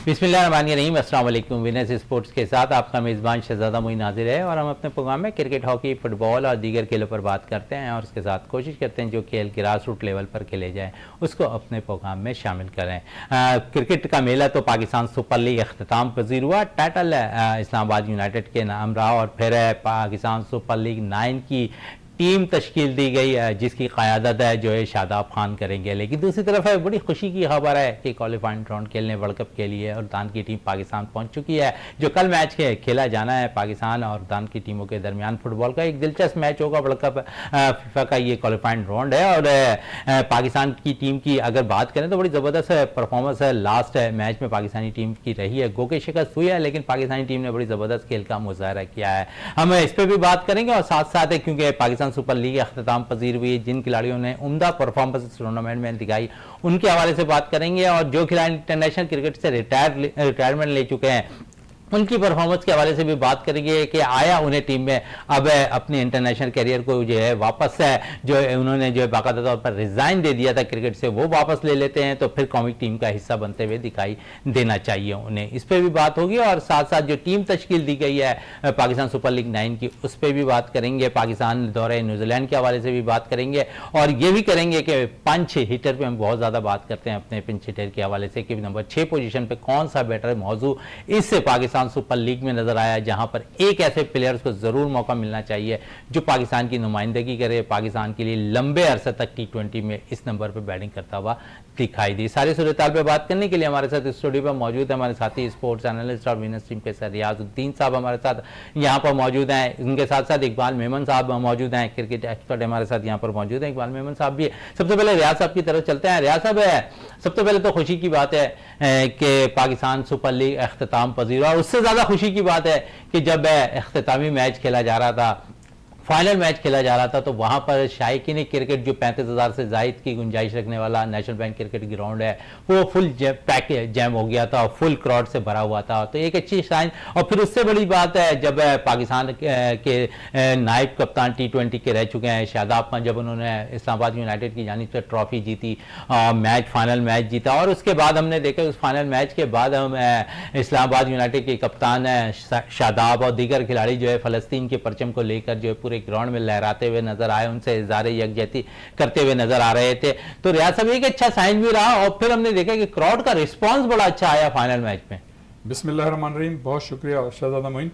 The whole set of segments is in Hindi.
बिस्मिल्लाहिर्रहमानिर्रहीम। अस्सलाम वालेकुम। विनर्स स्पोर्ट्स के साथ आपका मेज़बान शहजादा मोइन हाजिर है और हम अपने प्रोग्राम में क्रिकेट, हॉकी, फुटबॉल और दीगर खेलों पर बात करते हैं और उसके साथ कोशिश करते हैं जो खेल ग्रास रूट लेवल पर खेले जाएँ उसको अपने प्रोग्राम में शामिल करें। क्रिकेट का मेला तो पाकिस्तान सुपर लीग अख्ताम पजीर हुआ। टाइटल इस्लामाबाद यूनाइटेड के नाम रहा और फिर पाकिस्तान सुपर लीग 9 की टीम तश्कील दी गई जिसकी क़यादत है जो है शादाब खान करेंगे। लेकिन दूसरी तरफ है बड़ी खुशी की खबर है कि क्वालिफाइंग राउंड खेलने वर्ल्ड कप के लिए और दान की टीम पाकिस्तान पहुंच चुकी है। जो कल मैच खेला जाना है पाकिस्तान और दान की टीमों के दरमियान फुटबॉल का एक दिलचस्प मैच होगा। वर्ल्ड कप फीफा का ये क्वालिफाइंग राउंड है और पाकिस्तान की टीम की अगर बात करें तो बड़ी ज़बरदस्त परफॉर्मेंस है लास्ट मैच में पाकिस्तानी टीम की रही है। गो के शिकस्त हुई है लेकिन पाकिस्तानी टीम ने बड़ी ज़बरदस्त खेल का मुजाहरा किया है। हम इस पर भी बात करेंगे और साथ साथ है क्योंकि पाकिस्तान सुपर लीग अख्ताम पजीर हुई, जिन खिलाड़ियों ने उम्दा परफॉर्मेंस टूर्नामेंट में दिखाई उनके हवाले से बात करेंगे और जो खिलाड़ी इंटरनेशनल क्रिकेट से रिटायरमेंट ले चुके हैं उनकी परफॉर्मेंस के हवाले से भी बात करेंगे कि आया उन्हें टीम में अब अपने इंटरनेशनल करियर को जो है वापस जो उन्होंने जो है बाकायदा तौर पर रिजाइन दे दिया था क्रिकेट से, वो वापस ले लेते हैं तो फिर कौमी टीम का हिस्सा बनते हुए दिखाई देना चाहिए उन्हें। इस पर भी बात होगी और साथ साथ जो टीम तश्कील दी गई है पाकिस्तान सुपर लीग 9 की उस पर भी बात करेंगे। पाकिस्तान दौरे न्यूजीलैंड के हवाले से भी बात करेंगे और ये भी करेंगे कि पंच हिटर पर हम बहुत ज़्यादा बात करते हैं अपने पिंच हिटर के हवाले से कि नंबर 6 पोजीशन पर कौन सा बेटर मौजू इससे पाकिस्तान सुपर लीग में नजर आया जहां पर एक ऐसे प्लेयर्स को जरूर मौका मिलना चाहिए जो पाकिस्तान की नुमाइंदगी करे, पाकिस्तान के लिए लंबे अरसे तक T20 में इस नंबर पर बैटिंग करता हुआ दिखाई दी। सारे सूरताल पे बात करने के लिए हमारे साथ स्टूडियो पर मौजूद है हमारे साथी स्पोर्ट्स एनालिस्ट और विनर्स टीम के सर रियाजुद्दीन साहब हमारे साथ यहाँ पर मौजूद हैं। उनके साथ साथ इकबाल मेमन साहब मौजूद हैं, क्रिकेट एक्सपर्ट हमारे साथ यहाँ पर मौजूद हैं। इकबाल मेमन साहब भी। सबसे पहले रियाज साहब की तरफ चलते हैं। रियाज साहब, सबसे पहले तो खुशी की बात है कि पाकिस्तान सुपर लीग अख्ताम पजीर और उससे ज़्यादा खुशी की बात है कि जब अख्तामी मैच खेला जा रहा था, फाइनल मैच खेला जा रहा था तो वहां पर शायकीन क्रिकेट जो 35,000 से जायद की गुंजाइश रखने वाला नेशनल बैंक क्रिकेट ग्राउंड है वो फुल पैक जैम हो गया था, फुल क्राउड से भरा हुआ था। तो एक अच्छी साइन। और फिर उससे बड़ी बात है जब पाकिस्तान के नायब कप्तान T20 के रह चुके हैं शादाब खान, जब उन्होंने इस्लामाबाद यूनाइटेड की जानिब से ट्रॉफी जीती, मैच फाइनल मैच जीता और उसके बाद हमने देखा उस फाइनल मैच के बाद हम इस्लामाबाद यूनाइटेड के कप्तान शादाब और दीगर खिलाड़ी जो है फ़लस्तीन के परचम को लेकर जो है पूरे ग्राउंड में लहराते हुए नजर आए, उनसे इज़हार यकजहती करते हुए नजर आ रहे थे। तो रियाज साहब एक अच्छा साइन भी रहा और फिर हमने देखा कि क्राउड का रिस्पांस बड़ा अच्छा आया फाइनल मैच में। बिस्मिल्लाहिर्रहमानिर्रहीम। बहुत शुक्रिया शहजादा मोइन।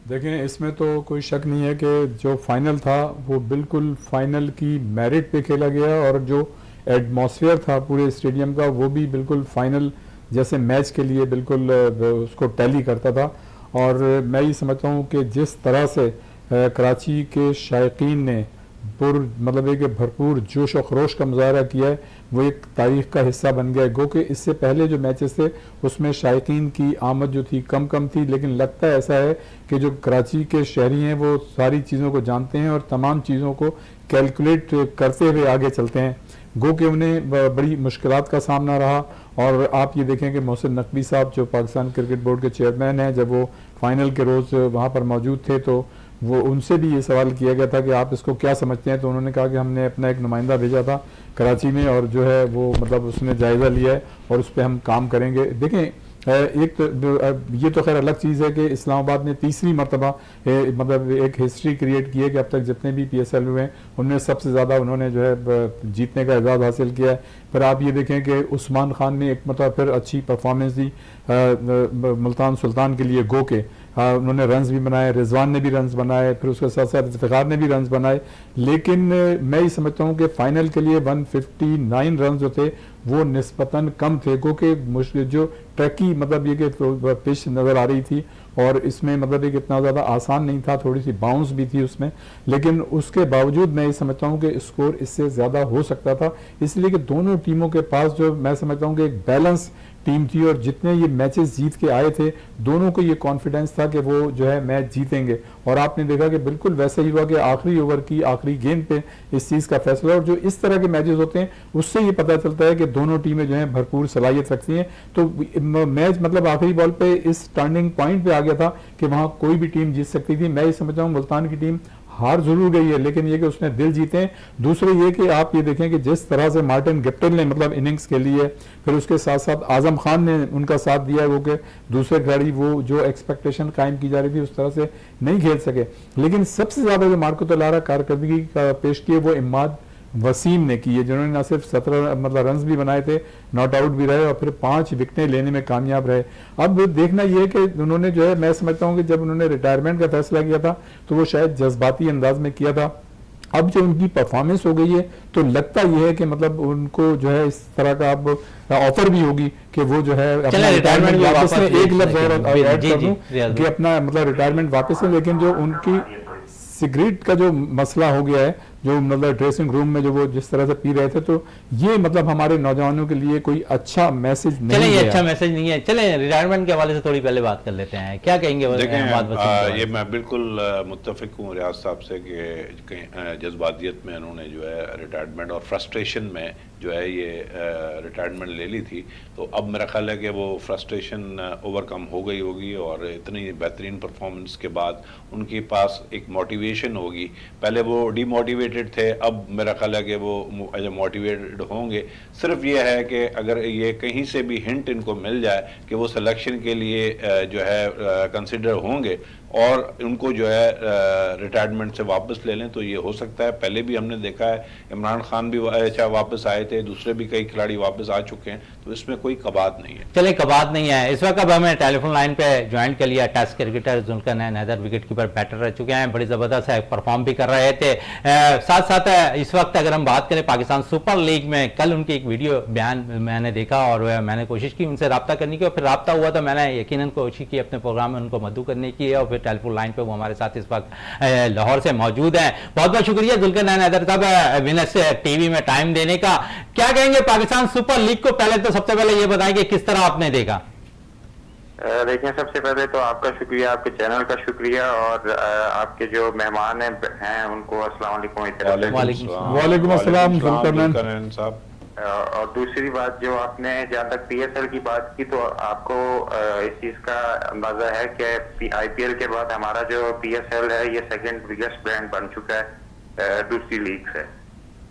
देखें, इसमें तो कोई शक नहीं है कि जो फाइनल था वो बिल्कुल फाइनल की मेरिट पे खेला गया और जो एटमॉस्फेयर था पूरे स्टेडियम का वो भी बिल्कुल फाइनल जैसे मैच के लिए बिल्कुल उसको टैली करता था। और मैं ये समझता हूँ कि जिस तरह से कराची के शायकीन ने मतलब एक भरपूर जोश और खरोश का मुजाहरा किया है वो एक तारीख का हिस्सा बन गया है। गो कि इससे पहले जो मैचेस थे उसमें शायकीन की आमद जो थी कम थी, लेकिन लगता है ऐसा है कि जो कराची के शहरी हैं वो सारी चीज़ों को जानते हैं और तमाम चीज़ों को कैलकुलेट करते हुए आगे चलते हैं। गो कि उन्हें बड़ी मुश्किलात का सामना रहा। और आप ये देखें कि मोहसिन नकवी साहब जो पाकिस्तान क्रिकेट बोर्ड के चेयरमैन हैं, जब वो फाइनल के रोज़ वहाँ पर मौजूद थे तो वो उनसे भी ये सवाल किया गया था कि आप इसको क्या समझते हैं, तो उन्होंने कहा कि हमने अपना एक नुमाइंदा भेजा था कराची में और जो है वो मतलब उसने जायज़ा लिया है और उस पर हम काम करेंगे। देखें, एक तो ये तो खैर अलग चीज़ है कि इस्लामाबाद ने तीसरी मरतबा मतलब एक हिस्ट्री क्रिएट की है कि अब तक जितने भी PSL हुए हैं उनमें सबसे ज़्यादा उन्होंने जो है जीतने का एजाज़ हासिल किया है। फिर आप ये देखें कि उस्मान खान ने एक मतलब फिर अच्छी परफॉर्मेंस दी मुल्तान सुल्तान के लिए। गो के उन्होंने रन्स भी बनाए, रिजवान ने भी रन्स बनाए, फिर उसके साथ साथ इफ्तिखार ने भी रन्स बनाए। लेकिन मैं ये समझता हूँ कि फाइनल के लिए 159 रन जो थे वो निस्बतन कम थे क्योंकि मुश्किल जो ट्रैकी मतलब ये कि पिच नज़र आ रही थी और इसमें मतलब एक इतना ज़्यादा आसान नहीं था, थोड़ी सी बाउंस भी थी उसमें। लेकिन उसके बावजूद मैं ये समझता हूँ कि स्कोर इससे ज़्यादा हो सकता था, इसलिए कि दोनों टीमों के पास जो मैं समझता हूँ कि एक बैलेंस टीम थी और जितने ये मैचेस जीत के आए थे दोनों को ये कॉन्फिडेंस था कि वो जो है मैच जीतेंगे। और आपने देखा कि बिल्कुल वैसे ही हुआ कि आखिरी ओवर की आखिरी गेंद पे इस चीज़ का फैसला। और जो इस तरह के मैचेस होते हैं उससे ये पता चलता है कि दोनों टीमें जो है भरपूर सलाहियत रखती हैं। तो मैच मतलब आखिरी बॉल पे इस टर्निंग पॉइंट पे आ गया था कि वहाँ कोई भी टीम जीत सकती थी। मैं ये समझता हूँ मुल्तान की टीम हार जरूर गई है, लेकिन ये कि उसने दिल जीते हैं। दूसरे ये कि आप ये देखें कि जिस तरह से मार्टिन गिप्टिल ने मतलब इनिंग्स खेली है, फिर उसके साथ साथ आजम खान ने उनका साथ दिया है, वो कि दूसरे खिलाड़ी वो जो एक्सपेक्टेशन कायम की जा रही थी उस तरह से नहीं खेल सके। लेकिन सबसे ज्यादा जो मार्को तलारा कारकर्दगी का पेश की है वो इमाद वसीम ने की है, जिन्होंने न सिर्फ 17 मतलब रन्स भी बनाए थे, नॉट आउट भी रहे और फिर 5 विकेटें लेने में कामयाब रहे। अब देखना यह है कि उन्होंने जो है, मैं समझता हूं कि जब उन्होंने रिटायरमेंट का फैसला किया था तो वो शायद जज्बाती अंदाज में किया था। अब जो उनकी परफॉर्मेंस हो गई है तो लगता यह है कि मतलब उनको जो है इस तरह का अब ऑफर भी होगी कि वो जो है अपना रिटायरमेंट वापस लें। एक लफ्ज और ऐड कर दूं कि अपना मतलब रिटायरमेंट वापस लें, लेकिन जो उनकी सिगरेट का जो मसला हो गया है, जो मतलब ड्रेसिंग रूम में जो वो जिस तरह से पी रहे थे, तो ये मतलब हमारे नौजवानों के लिए कोई अच्छा मैसेज नहीं है। चले, अच्छा मैसेज नहीं है। चले रिटायरमेंट के हवाले से थोड़ी पहले बात कर लेते हैं, क्या कहेंगे? देखें, ये मैं बिल्कुल मुत्तफिक हूँ रियाज साहब से कि जज्बातियत में उन्होंने जो है रिटायरमेंट और फ्रस्ट्रेशन में जो है ये रिटायरमेंट ले ली थी। तो अब मेरा ख्याल है कि वो फ्रस्ट्रेशन ओवरकम हो गई होगी और इतनी बेहतरीन परफॉर्मेंस के बाद उनके पास एक मोटिवेशन होगी। पहले वो डीमोटिवेटेड थे, अब मेरा ख्याल है कि वो मोटिवेटेड होंगे। सिर्फ ये है कि अगर ये कहीं से भी हिंट इनको मिल जाए कि वो सिलेक्शन के लिए जो है कंसिडर होंगे और उनको जो है रिटायरमेंट से वापस ले लें, तो ये हो सकता है। पहले भी हमने देखा है, इमरान खान भी वापस आए थे, दूसरे भी कई खिलाड़ी वापस आ चुके हैं, तो इसमें कोई कबात नहीं है। चले, कबात नहीं है। इस वक्त अब हमें टेलीफोन लाइन पे ज्वाइन कर लिया test cricketer Zulqarnain Haider, wicket keeper batter रह चुके हैं, बड़ी ज़बरदस्त है, परफॉर्म भी कर रहे थे। साथ साथ इस वक्त अगर हम बात करें पाकिस्तान सुपर लीग में, कल उनकी एक वीडियो बयान मैंने देखा और मैंने कोशिश की उनसे रब्ता करने की, और फिर रब्ता हुआ तो मैंने यकीनन कोशिश की अपने प्रोग्राम में उनको मदू करने की है, और फिर टेलीफोन लाइन पे वो हमारे साथ इस वक्त लाहौर से मौजूद हैं। बहुत बहुत शुक्रिया जुल्कन नैदर साहब विनर्स टीवी में टाइम देने का। क्या कहेंगे पाकिस्तान सुपर लीग को? पहले तो सबसे पहले ये बताएं कि किस तरह आपने देखा। देखिए, सबसे पहले तो आपका शुक्रिया, आपके चैनल का शुक्रिया, और आपके जो मेहमान हैं उनको अस्सलाम वालेकुम। वालेकुम अस्सलाम जुल्करनैन साहब। और दूसरी बात, जो आपने जहाँ तक पीएसएल की बात की, तो आपको इस चीज का अंदाजा है कि आईपीएल के बाद हमारा जो पीएसएल है ये सेकंड बिगेस्ट ब्रांड बन चुका है दूसरी लीग से।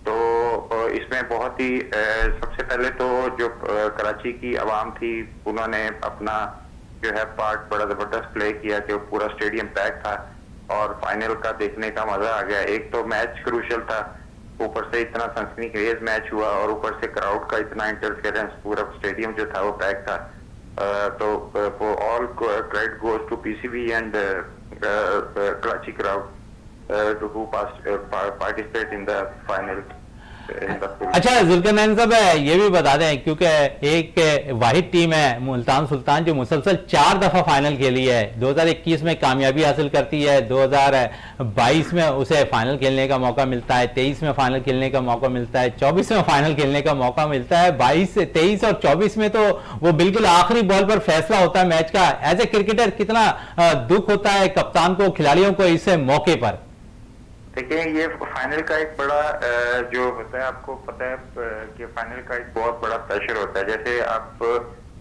तो इसमें बहुत ही सबसे पहले तो जो कराची की आवाम थी, उन्होंने अपना जो है पार्ट बड़ा जबरदस्त प्ले किया कि पूरा स्टेडियम पैक था और फाइनल का देखने का मजा आ गया। एक तो मैच क्रूशियल था, ऊपर से इतना सनसनीखेज मैच हुआ और ऊपर से क्राउड का इतना इंटरफेरेंस, पूरा स्टेडियम जो था वो पैक था। तो all credit goes to PCB and Karachi crowd to participate in the final. अच्छा जुल्कन साहब, ये भी बता दें, क्योंकि एक वाहिद टीम है मुल्तान सुल्तान जो मुसलसल 4 दफा फाइनल खेली है, 2021 में कामयाबी हासिल करती है, 2022 में उसे फाइनल खेलने का मौका मिलता है, 23 में फाइनल खेलने का मौका मिलता है, 24 में फाइनल खेलने का मौका मिलता है, 22 से 23 और 24 में तो वो बिल्कुल आखिरी बॉल पर फैसला होता है मैच का। एज ए क्रिकेटर कितना दुख होता है कप्तान को, खिलाड़ियों को इस मौके पर? देखिए, ये फाइनल का एक बड़ा जो होता है, आपको पता है कि फाइनल का एक बहुत बड़ा प्रेशर होता है। जैसे आप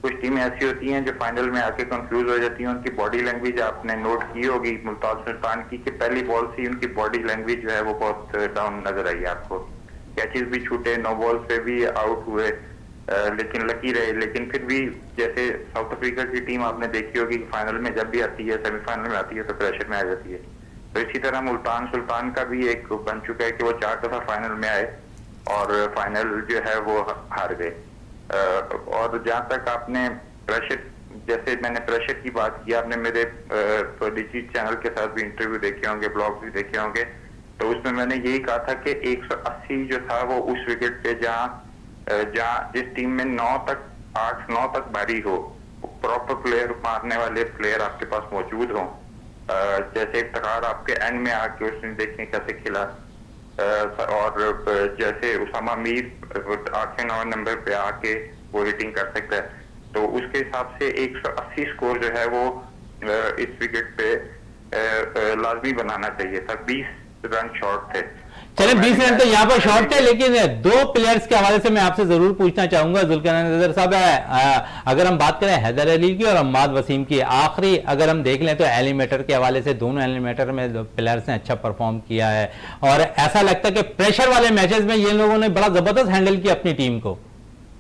कुछ टीमें ऐसी होती हैं जो फाइनल में आके कंफ्यूज हो जाती हैं, उनकी बॉडी लैंग्वेज आपने नोट की होगी मुल्तान सुल्तान की, कि पहली बॉल से उनकी बॉडी लैंग्वेज जो है वो बहुत डाउन नजर आई आपको। कैचेस भी छूटे, नो बॉल पे भी आउट हुए, लेकिन लकी रहे। लेकिन फिर भी जैसे साउथ अफ्रीका की टीम आपने देखी होगी फाइनल में जब भी आती है, सेमीफाइनल में आती है, तो प्रेशर में आ जाती है। तो इसी तरह मुल्तान सुल्तान का भी एक बन चुका है कि वो 4 दफा फाइनल में आए और फाइनल जो है वो हार गए। और जहाँ तक आपने प्रेशर, जैसे मैंने प्रेशर की बात की, आपने मेरे निजी चैनल के साथ भी इंटरव्यू देखे होंगे, ब्लॉग भी देखे होंगे, तो उसमें मैंने यही कहा था कि 180 जो था वो उस विकेट पे जहाँ जिस टीम में 8-9 तक बारी हो, प्रॉपर प्लेयर, मारने वाले प्लेयर आपके पास मौजूद हों। जैसे इफ्तिखार आपके एंड में आके उसने देखें कैसे खिला, और जैसे उसामा मीर आखिरी 9 नंबर पे आके वो हिटिंग कर सकता है, तो उसके हिसाब से 180 स्कोर जो है वो इस विकेट पे लाजमी बनाना चाहिए था। 20 रन शॉर्ट थे। चलें 20 रन तो यहाँ पर शॉर्ट थे, लेकिन दो प्लेयर्स के हवाले से मैं आपसे जरूर पूछना चाहूंगा जुल्करनैन नज़र साहब। अगर हम बात करें हैदर अली की और अम्माद वसीम की, आखिरी अगर हम देख लें तो एलिमिनेटर के हवाले से दोनों एलिमिनेटर में प्लेयर्स ने अच्छा परफॉर्म किया है और ऐसा लगता है कि प्रेशर वाले मैचेस में ये लोगों ने बड़ा जबरदस्त हैंडल किया अपनी टीम को।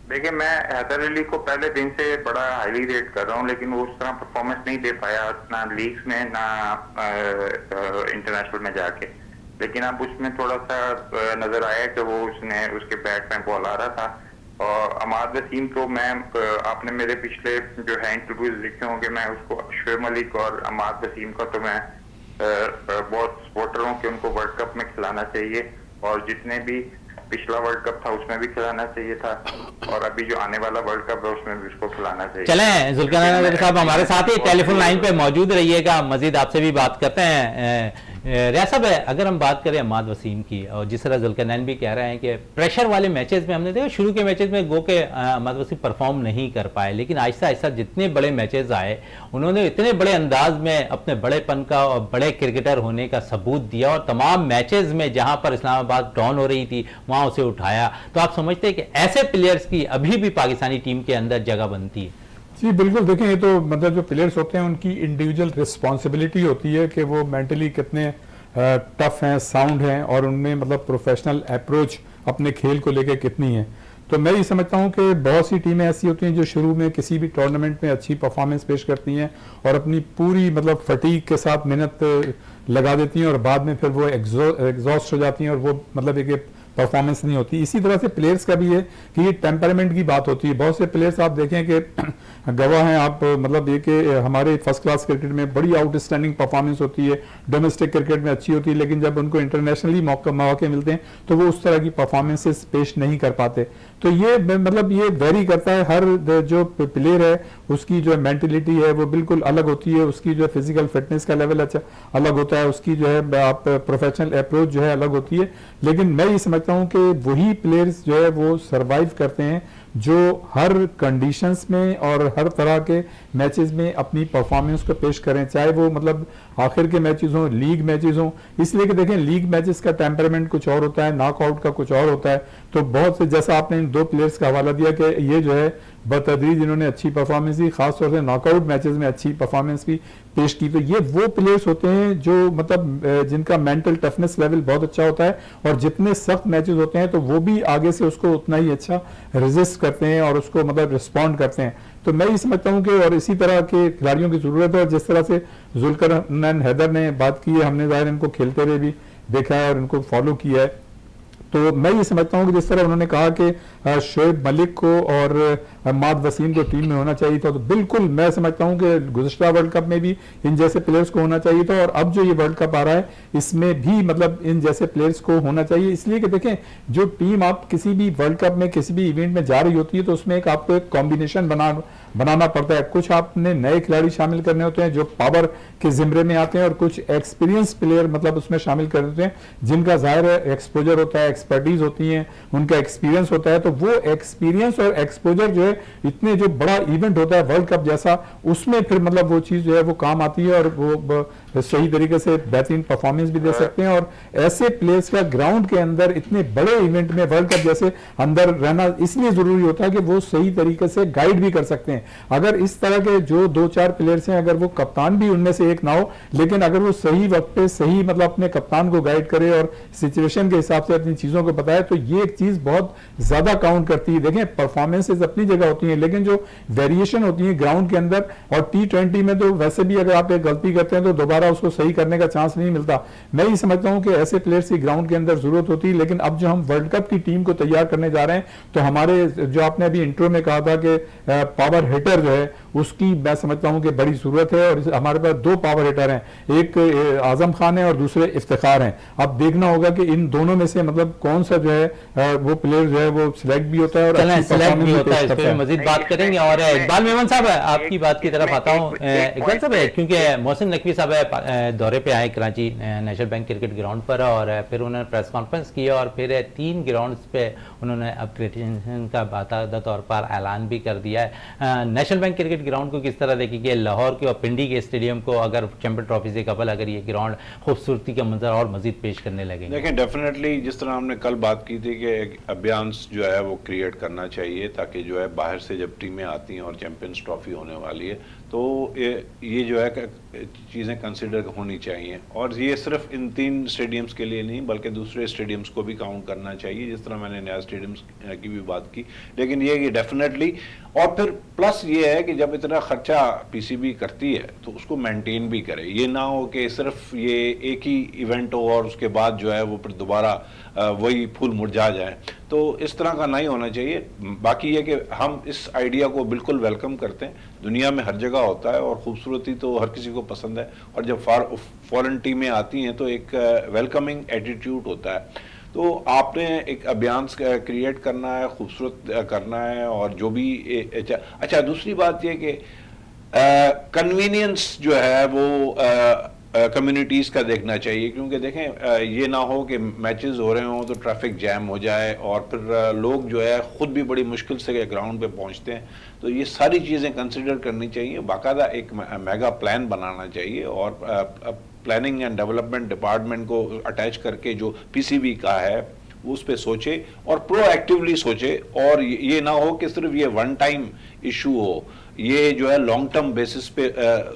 देखिए, मैं हैदर अली को पहले दिन से बड़ा हाईली रेट कर रहा हूँ, लेकिन वो उस तरह परफॉर्मेंस नहीं दे पाया ना लीग्स में ना इंटरनेशनल में जाके। लेकिन अब उसमें थोड़ा सा नजर आया कि वो उसके बैट में बॉल आ रहा था। और अमाद वसीम को मैं आपने मेरे पिछले जो है इंटरव्यूज लिखे होंगे, मैं उसको शोएब मलिक और अमाद वसीम का तो मैं बहुत सपोर्टर हूँ कि उनको वर्ल्ड कप में खिलाना चाहिए और जितने भी पिछला वर्ल्ड कप था उसमें भी खिलाना चाहिए था और अभी जो आने वाला वर्ल्ड कप है उसमें भी उसको खिलाना चाहिए। चलें जुल्करनैन नज़र साहब हमारे साथ ही टेलीफोन लाइन पे मौजूद रहिएगा, मजीद आपसे भी बात करते हैं। रियाज साहब, अगर हम बात करें अम्माद वसीम की और जिस तरह जुल्करनैन भी कह रहे हैं कि प्रेशर वाले मैचेस में हमने देखा शुरू के मैचेस में गो के अम्माद वसीम परफॉर्म नहीं कर पाए, लेकिन आहिस्ता आहिस्ता जितने बड़े मैचेस आए उन्होंने इतने बड़े अंदाज में अपने बड़ेपन का और बड़े क्रिकेटर होने का सबूत दिया और तमाम मैचेस में जहां पर इस्लामाबाद डाउन हो रही थी वहां उसे उठाया। तो आप समझते हैं कि ऐसे प्लेयर्स की अभी भी पाकिस्तानी टीम के अंदर जगह बनती है? जी बिल्कुल, देखें ये तो मतलब जो प्लेयर्स होते हैं उनकी इंडिविजुअल रिस्पॉन्सिबिलिटी होती है कि वो मेंटली कितने टफ हैं, साउंड हैं और उनमें मतलब प्रोफेशनल अप्रोच अपने खेल को लेकर कितनी है। तो मैं ये समझता हूँ कि बहुत सी टीमें ऐसी होती हैं जो शुरू में किसी भी टूर्नामेंट में अच्छी परफॉर्मेंस पेश करती हैं और अपनी पूरी मतलब फटीक के साथ मेहनत लगा देती हैं और बाद में फिर वो एग्जॉस्ट हो जाती हैं और वो मतलब एक परफॉर्मेंस नहीं होती। इसी तरह से प्लेयर्स का भी है कि ये टेम्परामेंट की बात होती है। बहुत से प्लेयर्स आप देखें कि गवाह हैं आप, मतलब ये कि हमारे फर्स्ट क्लास क्रिकेट में बड़ी आउटस्टैंडिंग परफॉर्मेंस होती है, डोमेस्टिक क्रिकेट में अच्छी होती है, लेकिन जब उनको इंटरनेशनली मौके मिलते हैं तो वो उस तरह की परफॉर्मेंसेस पेश नहीं कर पाते। तो ये मतलब ये वेरी करता है, हर जो प्लेयर है उसकी जो मेंटलिटी है वो बिल्कुल अलग होती है, उसकी जो फिजिकल फिटनेस का लेवल अच्छा अलग होता है, उसकी जो है आप प्रोफेशनल अप्रोच जो है अलग होती है। लेकिन मैं ये समझता हूँ कि वही प्लेयर्स जो है वो सरवाइव करते हैं जो हर कंडीशंस में और हर तरह के मैचेस में अपनी परफॉर्मेंस को पेश करें, चाहे वो मतलब आखिर के मैचेस हों, लीग मैचेस हों। इसलिए कि देखें लीग मैचेस का टेम्परामेंट कुछ और होता है, नॉकआउट का कुछ और होता है। तो बहुत से जैसा आपने इन दो प्लेयर्स का हवाला दिया कि ये जो है बतदरीज इन्होंने अच्छी परफॉर्मेंस दी, खासतौर से नॉकआउट मैचेस में अच्छी परफॉर्मेंस भी पेश की। तो ये वो प्लेयर्स होते हैं जो मतलब जिनका मेंटल टफनेस लेवल बहुत अच्छा होता है और जितने सख्त मैचेस होते हैं तो वो भी आगे से उसको उतना ही अच्छा रेजिस्ट करते हैं और उसको मतलब रिस्पॉन्ड करते हैं। तो मैं ये समझता हूँ कि और इसी तरह के खिलाड़ियों की जरूरत है। और जिस तरह से जुल्करनैन हैदर ने बात की है, हमने ज़ाहिर इनको खेलते हुए भी देखा है और इनको फॉलो किया है, तो मैं ये समझता हूँ कि जिस तरह उन्होंने कहा कि शोएब मलिक को और अम्माद वसीम को टीम में होना चाहिए था, तो बिल्कुल मैं समझता हूँ कि गुज़श्ता वर्ल्ड कप में भी इन जैसे प्लेयर्स को होना चाहिए था और अब जो ये वर्ल्ड कप आ रहा है इसमें भी मतलब इन जैसे प्लेयर्स को होना चाहिए। इसलिए कि देखें जो टीम आप किसी भी वर्ल्ड कप में किसी भी इवेंट में जा रही होती है तो उसमें एक आपको एक कॉम्बिनेशन बनाना पड़ता है। कुछ आपने नए खिलाड़ी शामिल करने होते हैं जो पावर के जिम्मे में आते हैं और कुछ एक्सपीरियंस प्लेयर मतलब उसमें शामिल करने होते हैं जिनका जाहिर एक्सपोजर होता है, एक्सपर्टीज होती है, उनका एक्सपीरियंस होता है। तो वो एक्सपीरियंस और एक्सपोजर जो है इतने जो बड़ा इवेंट होता है वर्ल्ड कप जैसा, उसमें फिर मतलब वो चीज जो है वो काम आती है और वो सही तरीके से बेहतरीन परफॉर्मेंस भी दे सकते हैं। और ऐसे प्लेयर्स का ग्राउंड के अंदर इतने बड़े इवेंट में वर्ल्ड कप जैसे अंदर रहना इसलिए जरूरी होता है कि वो सही तरीके से गाइड भी कर सकते हैं। अगर इस तरह के जो दो चार प्लेयर्स हैं, अगर वो कप्तान भी उनमें से एक ना हो, लेकिन अगर वो सही वक्त पे सही मतलब अपने कप्तान को गाइड करे और सिचुएशन के हिसाब से अपनी चीजों को बताए, तो ये एक चीज बहुत ज्यादा काउंट करती है। देखें परफॉर्मेंसेज अपनी जगह होती हैं, लेकिन जो वेरिएशन होती है ग्राउंड के अंदर, और T20 में तो वैसे भी अगर आप एक गलती करते हैं तो दोबारा उसको सही करने का चांस नहीं मिलता। मैं ये समझता हूं कि ऐसे प्लेयर्स की ग्राउंड के अंदर जरूरत होती है। लेकिन अब जो हम वर्ल्ड कप की टीम को तैयार करने जा रहे हैं, तो हमारे जो आपने अभी इंट्रो में कहा था कि पावर हिटर जो है उसकी मैं समझता हूं कि बड़ी जरूरत है। और हमारे पास दो पावर हिटर हैं, एक आजम खान है और दूसरे इफ्तिखार हैं। अब देखना होगा कि इन दोनों में से मतलब कौन सा जो है वो प्लेयर जो है वो सिलेक्ट भी होता है और सिलेक्ट भी होता है। इस पर मजीद बात करेंगे। और इकबाल मेमन साहब आपकी बात की तरफ आता हूँ। इकबाल साहब, क्योंकि मोहसिन नकवी साहब दौरे पे आए Karachi national bank cricket ground पर और फिर उन्होंने प्रेस कॉन्फ्रेंस की और फिर 3 ग्राउंड्स पे उन्होंने अपग्रेडेशन का बाकायदा तौर पर ऐलान भी कर दिया है। National bank cricket cricket ground को किस तरह देखेंगे? लाहौर के और पिंडी के स्टेडियम को अगर चैंपियन ट्रॉफी से कबल अगर ये ग्राउंड खूबसूरती का मंजर और मजीद पेश करने लगेंगे? देखें, डेफिनेटली जिस तरह हमने कल बात की थी कि एक अभियान जो है वो क्रिएट करना चाहिए, ताकि जो है बाहर से जब टीमें आती हैं और चैंपियंस ट्रॉफी होने वाली है तो ये जो है चीज़ें कंसिडर होनी चाहिए। और ये सिर्फ इन 3 स्टेडियम्स के लिए नहीं बल्कि दूसरे स्टेडियम्स को भी काउंट करना चाहिए, जिस तरह मैंने नया स्टेडियम्स की भी बात की। लेकिन ये डेफिनेटली, और फिर प्लस ये है कि जब इतना खर्चा पीसीबी करती है तो उसको मेंटेन भी करे। ये ना हो कि सिर्फ ये एक ही इवेंट हो और उसके बाद जो है वो फिर दोबारा वही फूल मुरझा जाए, तो इस तरह का नहीं होना चाहिए। बाकी ये कि हम इस आइडिया को बिल्कुल वेलकम करते हैं, दुनिया में हर जगह होता है और खूबसूरती तो हर किसी को पसंद है, और जब फॉरेन टीमें आती हैं तो एक वेलकमिंग एटीट्यूड होता है। तो आपने एक अभियान क्रिएट करना है, खूबसूरत करना है, और जो भी अच्छा दूसरी बात ये कि कन्वीनियंस जो है वो कम्युनिटीज़ का देखना चाहिए, क्योंकि देखें ये ना हो कि मैचेस हो रहे हों तो ट्रैफिक जैम हो जाए और फिर लोग जो है ख़ुद भी बड़ी मुश्किल से ग्राउंड पे पहुंचते हैं। तो ये सारी चीज़ें कंसिडर करनी चाहिए, बाकायदा एक मेगा प्लान बनाना चाहिए, और प्लानिंग एंड डेवलपमेंट डिपार्टमेंट को अटैच करके जो पीसीबी का है उस पे सोचे और प्रोएक्टिवली सोचे, और ये ना हो कि सिर्फ ये वन टाइम इशू हो, ये जो है लॉन्ग टर्म बेसिस पे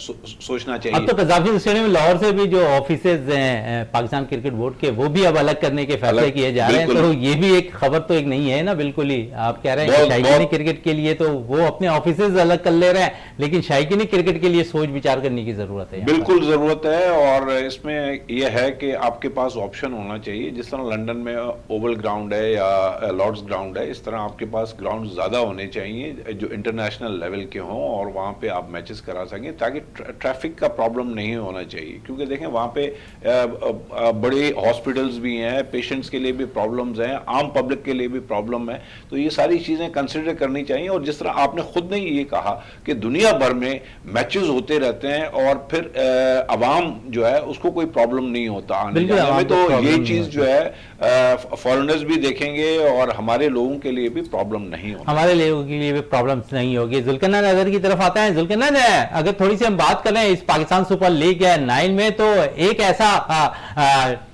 सोचना चाहिए। अब तो कज़ाफ़ी स्टेडियम लाहौर से भी जो ऑफिसेज हैं पाकिस्तान क्रिकेट बोर्ड के, वो भी अब अलग करने के फैसले किए जा रहे हैं, तो ये भी एक खबर तो एक नहीं है ना बिल्कुल ही। आप कह रहे हैं कि शायकीनी क्रिकेट के लिए तो वो अपने ऑफिसेज अलग कर ले रहे हैं, लेकिन शायकीनी क्रिकेट के लिए सोच विचार करने की जरूरत है। बिल्कुल जरूरत है, और इसमें यह है कि आपके पास ऑप्शन होना चाहिए। जिस तरह लंदन में ओवल ग्राउंड है या लॉर्ड्स ग्राउंड है, इस तरह आपके पास ग्राउंड ज्यादा होने चाहिए जो इंटरनेशनल लेवल के हों, और वहाँ पे आप मैचेस करा सकें, ताकि ट्रैफिक का प्रॉब्लम नहीं होना चाहिए। क्योंकि देखें वहाँ पे बड़े हॉस्पिटल्स भी हैं, पेशेंट्स के लिए भी प्रॉब्लम्स हैं, आम पब्लिक के लिए भी प्रॉब्लम है, तो ये सारी चीज़ें कंसिडर करनी चाहिए। और जिस तरह आपने खुद ने ये कहा कि दुनिया भर में मैचेस होते रहते हैं और फिर अवाम जो है उसको कोई प्रॉब्लम नहीं होता आने जाने में, तो ये चीज़ जो है फॉरेनर्स भी देखेंगे और हमारे लोगों के लिए भी प्रॉब्लम नहीं होगी, हमारे लोगों के लिए भी प्रॉब्लम नहीं होगी। जुल्करनान अजहर की तरफ आता है। जुल्करनान, अगर थोड़ी सी हम बात करें इस पाकिस्तान सुपर लीग 9 में, तो एक ऐसा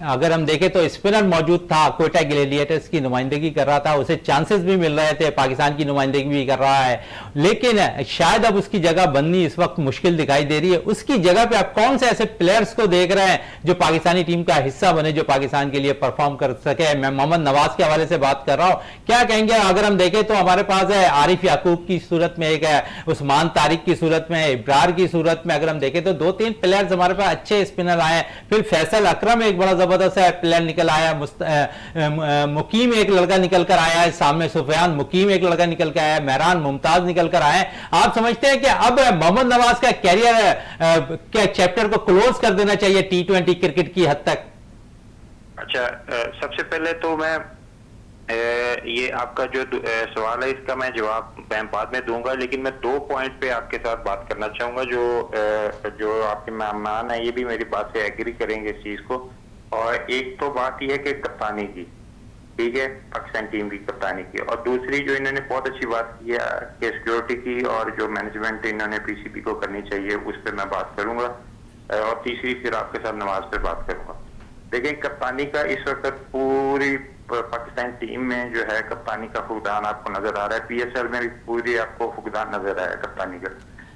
अगर हम देखें तो स्पिनर मौजूद था, कोयटा ग्लेडिएटर्स की नुमाइंदगी कर रहा था, उसे चांसेस भी मिल रहे थे, पाकिस्तान की नुमाइंदगी भी कर रहा है, लेकिन शायद अब उसकी जगह बननी इस वक्त मुश्किल दिखाई दे रही है। उसकी जगह पे आप कौन से ऐसे प्लेयर्स को देख रहे हैं जो पाकिस्तानी टीम का हिस्सा बने, जो पाकिस्तान के लिए परफॉर्म कर सके? मैं मोहम्मद नवाज के हवाले से बात कर रहा हूं, क्या कहेंगे? अगर हम देखें तो हमारे पास है आरिफ याकूब की सूरत में, एक है उस्मान तारिक की सूरत में, इब्रार की सूरत में, अगर हम देखें तो 2-3 प्लेयर्स हमारे पास अच्छे स्पिनर आए। फिर फैसल अकरम एक बड़ा जबरदस्त प्लेयर निकल आया, मुकीम एक लड़का निकल कर आया है, सामने सुफियान मुकीम एक लड़का निकल कर आया, मेहरान मुमताज निकल कर आए। आप समझते हैं कि अब मोहम्मद नवाज का कैरियर के चैप्टर को क्लोज कर देना चाहिए T20 क्रिकेट की हद तक? अच्छा, सबसे पहले तो मैं ये आपका जो सवाल है इसका मैं जवाब बाद में दूंगा, लेकिन मैं 2 पॉइंट पे आपके साथ बात करना चाहूंगा। जो आपके मेहमान है ये भी मेरी बात से एग्री करेंगे इस चीज को। और एक तो बात यह है कि कप्तानी की, ठीक है, पाकिस्तान टीम की कप्तानी की, और दूसरी जो इन्होंने बहुत अच्छी बात की है कि सिक्योरिटी की और जो मैनेजमेंट इन्होंने पीसीबी को करनी चाहिए उस पर मैं बात करूंगा, और तीसरी फिर आपके साथ नवाज पे बात करूंगा। देखिए, कप्तानी का इस वक्त पूरी पाकिस्तान टीम में जो है कप्तानी का फुकदान आपको नजर आ रहा है, पीएसएल में भी पूरी आपको फुकदान नजर आया कप्तानी का।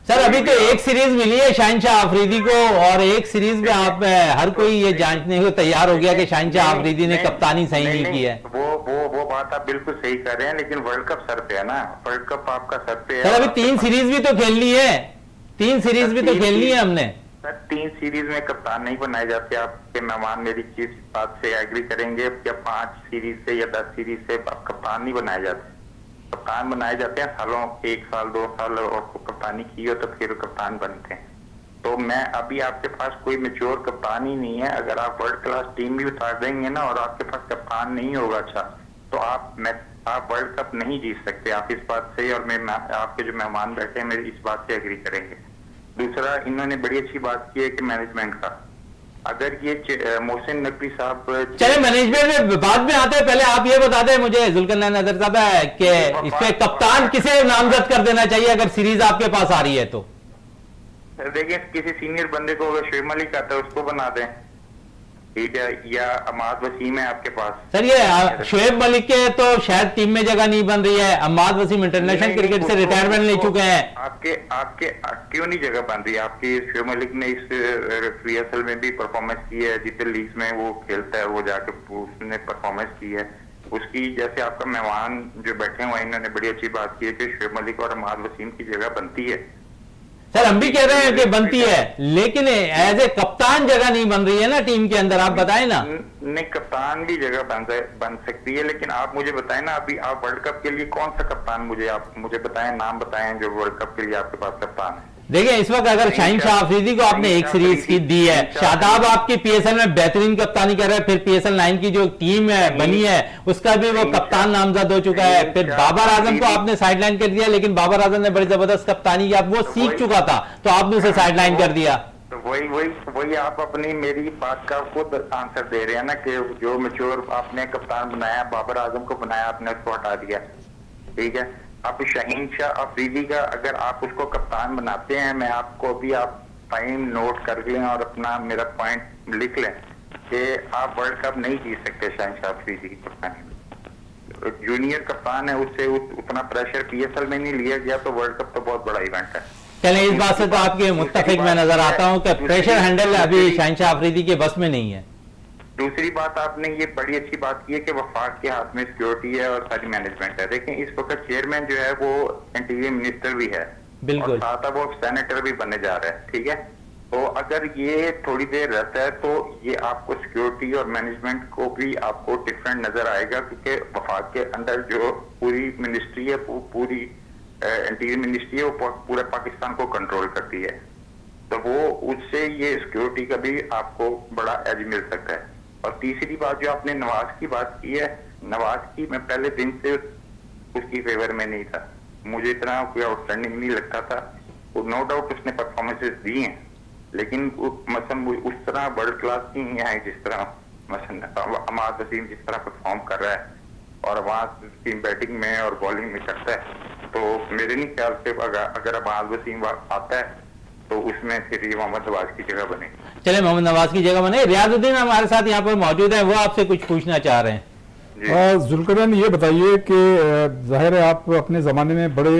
सर, अभी तो एक सीरीज मिली है शाहिनशाह आफरीदी को, और एक सीरीज में आप हर कोई ये जांचने को तैयार हो गया कि शाहिनशाह आफरीदी ने कप्तानी सही नहीं की है। वो बात आप बिल्कुल सही कर रहे हैं, लेकिन वर्ल्ड कप सर पे है ना, वर्ल्ड कप आपका सर पे है। सर, अभी 3 सीरीज भी तो खेलनी है, 3 सीरीज भी तो खेलनी है हमने। सर, 3 सीरीज में कप्तान नहीं बनाए जाते। आपके मेहमान मेरी चीज बात से एग्री करेंगे, क्या 5 सीरीज से या 10 सीरीज से कप्तान नहीं बनाए जाते। कप्तान बनाए जाते हैं सालों, 1 साल 2 साल, और कप्तानी की हो तो फिर कप्तान बनते हैं। तो मैं अभी आपके पास कोई मैच्योर कप्तान ही नहीं है। अगर आप वर्ल्ड क्लास टीम भी उतार देंगे ना और आपके पास कप्तान नहीं होगा अच्छा, तो आप वर्ल्ड कप नहीं जीत सकते। आप इस बात से, और मैं आपके जो मेहमान बैठे हैं मेरी इस बात से एग्री करेंगे। दूसरा, इन्होंने बड़ी अच्छी बात की है कि मैनेजमेंट का, अगर ये मोहसिन नकवी साहब चले मैनेजमेंट में बाद में आते हैं, पहले आप ये बता दें मुझे जुल्करनैन नज़र साहब है कि इस पे कप्तान किसे नामजद कर देना चाहिए अगर सीरीज आपके पास आ रही है तो? देखिए किसी सीनियर बंदे को अगर शोएब मलिक आता है उसको बना दें, ठीक है, या अमाद वसीम है आपके पास। सर ये शोएब मलिक के तो शायद टीम में जगह नहीं बन रही है, अमाद वसीम इंटरनेशनल क्रिकेट से रिटायरमेंट ले चुके हैं। आपके आपके क्यों नहीं जगह बन रही? आपकी शोएब मलिक ने इस PSL में भी परफॉर्मेंस की है, जितने लीग में वो खेलता है वो जाके उसने परफॉर्मेंस की है उसकी। जैसे आपका मेहमान जो बैठे हुए हैं इन्होंने बड़ी अच्छी बात की है कि शोएब मलिक और अमाद वसीम की जगह बनती है। सर हम भी कह रहे हैं कि बनती है, लेकिन एज ए कप्तान जगह नहीं बन रही है ना टीम के अंदर, आप बताएं ना। नहीं, कप्तान भी जगह बन सकती है, लेकिन आप मुझे बताएं ना, अभी आप वर्ल्ड कप के लिए कौन सा कप्तान मुझे बताएं, नाम बताएं जो वर्ल्ड कप के लिए आपके पास कप्तान है। देखिए इस वक्त अगर शाहीन शाह अफरीदी को आपने एक सीरीज की दी है, शादाब आपकी PSL में बेहतरीन कप्तानी कर रहे हैं, फिर PSL 9 की जो टीम है बनी है उसका भी वो कप्तान नामजद हो चुका है, फिर बाबर आजम को आपने साइडलाइन कर दिया, लेकिन बाबर आजम ने बड़ी जबरदस्त कप्तानी की, वो सीख चुका था तो आपने उसे साइडलाइन कर दिया। तो वही आप अपनी मेरी बात का खुद आंसर दे रहे हैं ना कि जो मैच्योर आपने कप्तान बनाया, बाबर आजम को बनाया, आपने उसको हटा दिया, ठीक है। अब शाहीन शाह अफरीदी का अगर आप उसको कप्तान बनाते हैं, मैं आपको भी आप टाइम नोट कर लें और अपना मेरा पॉइंट लिख लें कि आप वर्ल्ड कप नहीं जीत सकते शाहीन शाह अफरीदी की कप्तानी में। जूनियर कप्तान है, उससे उतना प्रेशर PSL में नहीं लिया गया, तो वर्ल्ड कप तो बहुत बड़ा इवेंट है। चलें इस बात से तो आपके मुत्तफिक में नजर आता हूं कि प्रेशर हैंडल अभी शाहीन शाह अफरीदी के बस में नहीं है। दूसरी बात आपने ये बड़ी अच्छी बात की है कि वफाक के हाथ में सिक्योरिटी है और सारी मैनेजमेंट है। देखें इस वक्त चेयरमैन जो है वो इंटीरियर मिनिस्टर भी है, बिल्कुल, और साथ वो सेनेटर भी बनने जा रहा है, ठीक है। तो अगर ये थोड़ी देर रहता है तो ये आपको सिक्योरिटी और मैनेजमेंट को भी आपको डिफरेंट नजर आएगा, क्योंकि वफाक के अंदर जो पूरी मिनिस्ट्री है, पूरी इंटीरियर मिनिस्ट्री है, वो पूरे पाकिस्तान को कंट्रोल करती है, तो वो उससे ये सिक्योरिटी का भी आपको बड़ा एज मिल सकता है। और तीसरी बात जो आपने नवाज की बात की है, नवाज की मैं पहले दिन से उसकी फेवर में नहीं था, मुझे इतना कोई आउटस्टैंडिंग नहीं लगता था। वो नो डाउट उसने परफॉर्मेंसेस दी हैं, लेकिन मसलन उस तरह वर्ल्ड क्लास की नहीं है जिस तरह मसलन अमाद वसीम जिस तरह परफॉर्म कर रहा है और अमाद वसीम बैटिंग में और बॉलिंग में करता है। तो मेरे नहीं ख्याल से अगर अमाद वसीम आता है तो उसमें फिर ये मोहम्मद नवाज की जगह बने। चले मोहम्मद नवाज की जगह बने। रियाजुद्दीन हमारे साथ यहाँ पर मौजूद है, वो आपसे कुछ पूछना चाह रहे हैं। जुल्करनैन ये बताइए कि जाहिर है आप अपने ज़माने में बड़े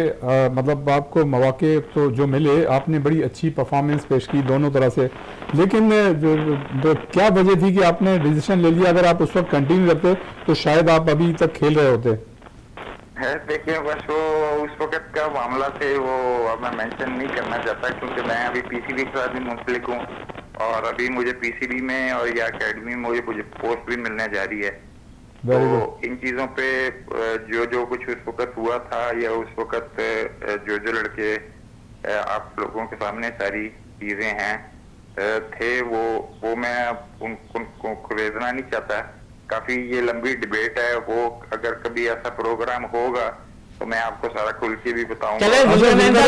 मतलब आपको मौके तो जो मिले, आपने बड़ी अच्छी परफॉर्मेंस पेश की दोनों तरह से, लेकिन क्या वजह थी कि आपने डिसीजन ले लिया? अगर आप उस वक्त कंटिन्यू करते तो शायद आप अभी तक खेल रहे होते। देखिए बस वो उस वक्त का मामला थे, वो अब मैं मेंशन नहीं करना चाहता, क्योंकि मैं अभी PCB के साथ भी मुंसलिक हूँ और अभी मुझे PCB में और या अकेडमी में मुझे पोस्ट भी मिलने जा रही है। तो इन चीज़ों पे जो कुछ उस वक्त हुआ था या उस वक्त जो लड़के आप लोगों के सामने सारी चीज़ें हैं थे, वो मैं उनको वेदना नहीं चाहता। काफी ये लंबी डिबेट है, वो अगर कभी ऐसा प्रोग्राम होगा तो मैं आपको सारा खुल के भी बताऊंगा। चले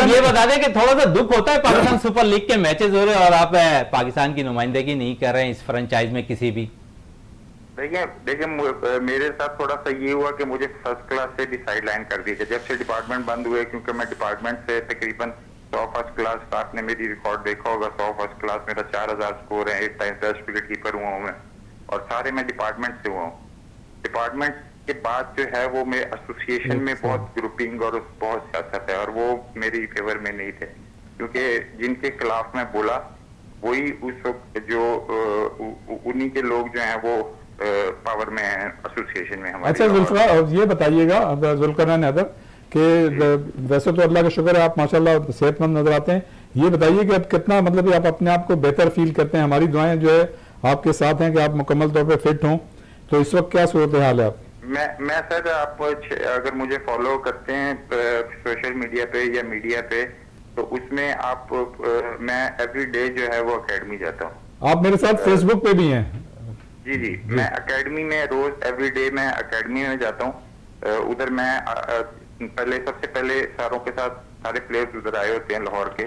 ये बता दें कि थोड़ा सा दुख होता है, पाकिस्तान सुपर लीग के मैचेस हो रहे हैं और आप पाकिस्तान की नुमाइंदगी नहीं कर रहे हैं इस फ्रेंचाइज में किसी भी। देखिए मेरे साथ थोड़ा सा ये हुआ कि मुझे फर्स्ट क्लास से भी साइडलाइन कर दी जब से डिपार्टमेंट बंद हुए, क्योंकि मैं डिपार्टमेंट से तकरीबन 100 फर्स्ट क्लास, आपने मेरी रिकॉर्ड देखा होगा, 100 फर्स्ट क्लास मेरा 4000 स्कोर है, 8 टाइम बेस्ट विकेट कीपर हुआ हूँ मैं, और सारे मैं डिपार्टमेंट से हुआ हूँ। डिपार्टमेंट के बाद जो है वो मैं एसोसिएशन में बहुत ग्रुपिंग और बहुत सियासत है, और वो मेरी फेवर में नहीं थे, क्योंकि जिनके खिलाफ मैं बोला वही उस वक्त जो उन्हीं के लोग जो हैं वो पावर में है एसोसिएशन में हमारे। अच्छा जुल्फिकार, ये बताइएगा जुल्करनैन हैदर कि वैसे तो अल्लाह का शुक्र है आप माशाल्लाह सेहतमंद नजर आते हैं, ये बताइए कि अब कितना मतलब आप अपने आप को बेहतर फील करते हैं? हमारी दुआएं जो है आपके साथ हैं कि आप मुकम्मल तौर पे फिट हों, तो इस वक्त क्या सूरत हाल है आप? मैं सर, आप अगर मुझे फॉलो करते हैं सोशल मीडिया पे या मीडिया पे, तो उसमें आप मैं एवरी डे जो है वो अकेडमी जाता हूँ। आप मेरे साथ फेसबुक पे भी हैं? जी, मैं अकेडमी में रोज एवरी डे मैं अकेडमी में जाता हूँ। उधर मैं सबसे पहले सारों के साथ सारे प्लेयर्स उधर आए होते हैं लाहौर के,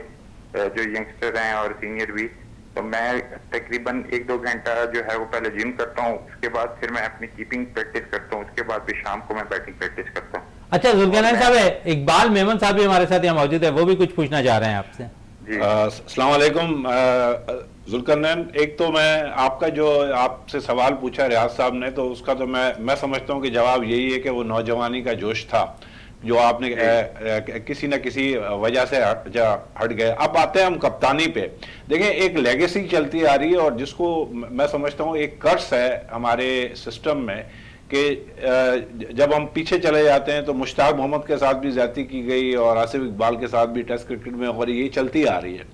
जो यंगस्टर हैं और सीनियर भी, तो मैं तकरीबन 1-2 घंटा जो है वो पहले जिम करता हूँ, उसके बाद फिर मैं अपनी कीपिंग प्रैक्टिस करता हूँ, उसके बाद फिर शाम को मैं बैटिंग प्रैक्टिस करता हूँ। अच्छा जुल्करनैन साहब, इकबाल मेमन साहब भी हमारे साथ यहाँ मौजूद है, वो भी कुछ पूछना चाह रहे हैं आपसे। अस्सलाम वालेकुम जुल्करनैन, एक तो मैं आपका जो आपसे सवाल पूछा रियाज साहब ने, तो उसका तो मैं समझता हूँ कि जवाब यही है कि वो नौजवानी का जोश था जो आपने किसी न किसी वजह से हट गए। अब आते हैं हम कप्तानी पे। देखें, एक लेगेसी चलती आ रही है और जिसको मैं समझता हूँ एक कर्स है हमारे सिस्टम में कि जब हम पीछे चले जाते हैं तो मुश्ताक मोहम्मद के साथ भी ज्यादती की गई और आसिफ इकबाल के साथ भी टेस्ट क्रिकेट में, और ये चलती आ रही है।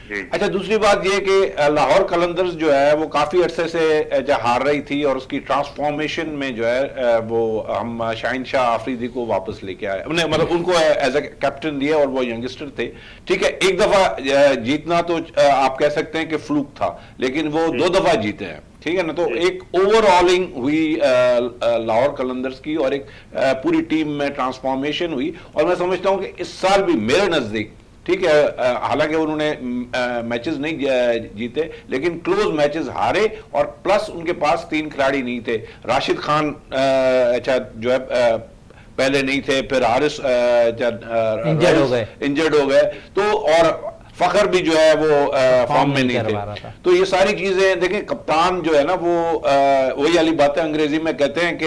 अच्छा, दूसरी बात यह कि लाहौर कलंदर्स जो है वो काफी अरसे से हार रही थी और उसकी ट्रांसफॉर्मेशन में जो है वो हम शाहीन शाह आफरीदी को वापस लेके आए, मतलब उनको एज ए कैप्टन दिया और वो यंगस्टर थे। ठीक है, एक दफा जीतना तो आप कह सकते हैं कि फ्लूक था, लेकिन वो 2 दफा जीते हैं। ठीक है ना, तो एक ओवरऑलिंग हुई लाहौर कलंदर्स की और एक पूरी टीम में ट्रांसफॉर्मेशन हुई। और मैं समझता हूं कि इस साल भी मेरे नजदीक, ठीक है, हालांकि उन्होंने मैचेस नहीं जीते लेकिन क्लोज मैचेस हारे, और प्लस उनके पास 3 खिलाड़ी नहीं थे। राशिद खान अच्छा जो है पहले नहीं थे, फिर हारिस इंजर्ड हो गए, तो और फखर भी जो है वो फॉर्म में नहीं थे। तो ये सारी चीजें देखें, कप्तान जो है ना वो वही वाली बातें अंग्रेजी में कहते हैं कि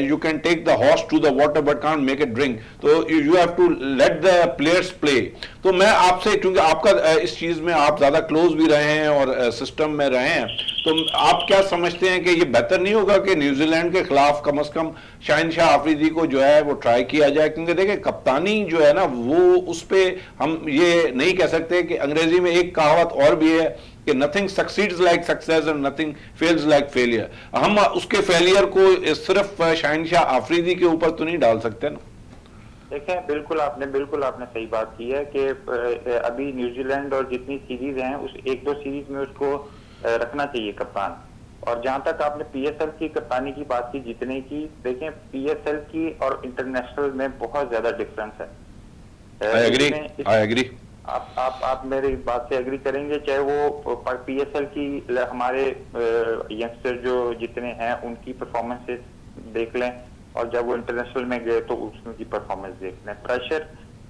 you can take the horse to the water but can't make it drink, तो you have to let the players play. तो मैं आपसे, क्योंकि आपका इस चीज में आप ज्यादा क्लोज भी रहे हैं और सिस्टम में रहे हैं, तो आप क्या समझते हैं कि ये बेहतर नहीं होगा कि न्यूजीलैंड के खिलाफ कम से कम शाहीन शाह आफरीदी को जो है वो ट्राई किया जाए? क्योंकि देखिए कप्तानी जो है ना वो उस पे हम ये नहीं कह सकते कि अंग्रेजी में एक कहावत और भी है कि नथिंग सक्सीड्स लाइक सक्सेस और नथिंग फेल्स लाइक फेलियर। हम उसके फेलियर को सिर्फ शाहीन शाह आफरीदी के ऊपर तो नहीं डाल सकते ना। देखिए, बिल्कुल आपने सही बात की है कि अभी न्यूजीलैंड और जितनी सीरीज हैं उस 1-2 सीरीज में उसको रखना चाहिए कप्तान। और जहां तक आपने पीएसएल की कप्तानी की बात की, जीतने की, देखें पीएसएल की और इंटरनेशनल में बहुत ज्यादा डिफरेंस है। I agree. आप मेरी बात से एग्री करेंगे, चाहे वो पीएसएल की हमारे यंगस्टर जो जितने हैं उनकी परफॉर्मेंसेस देख लें और जब वो इंटरनेशनल में गए तो उसकी परफॉर्मेंस देख लें। प्रेशर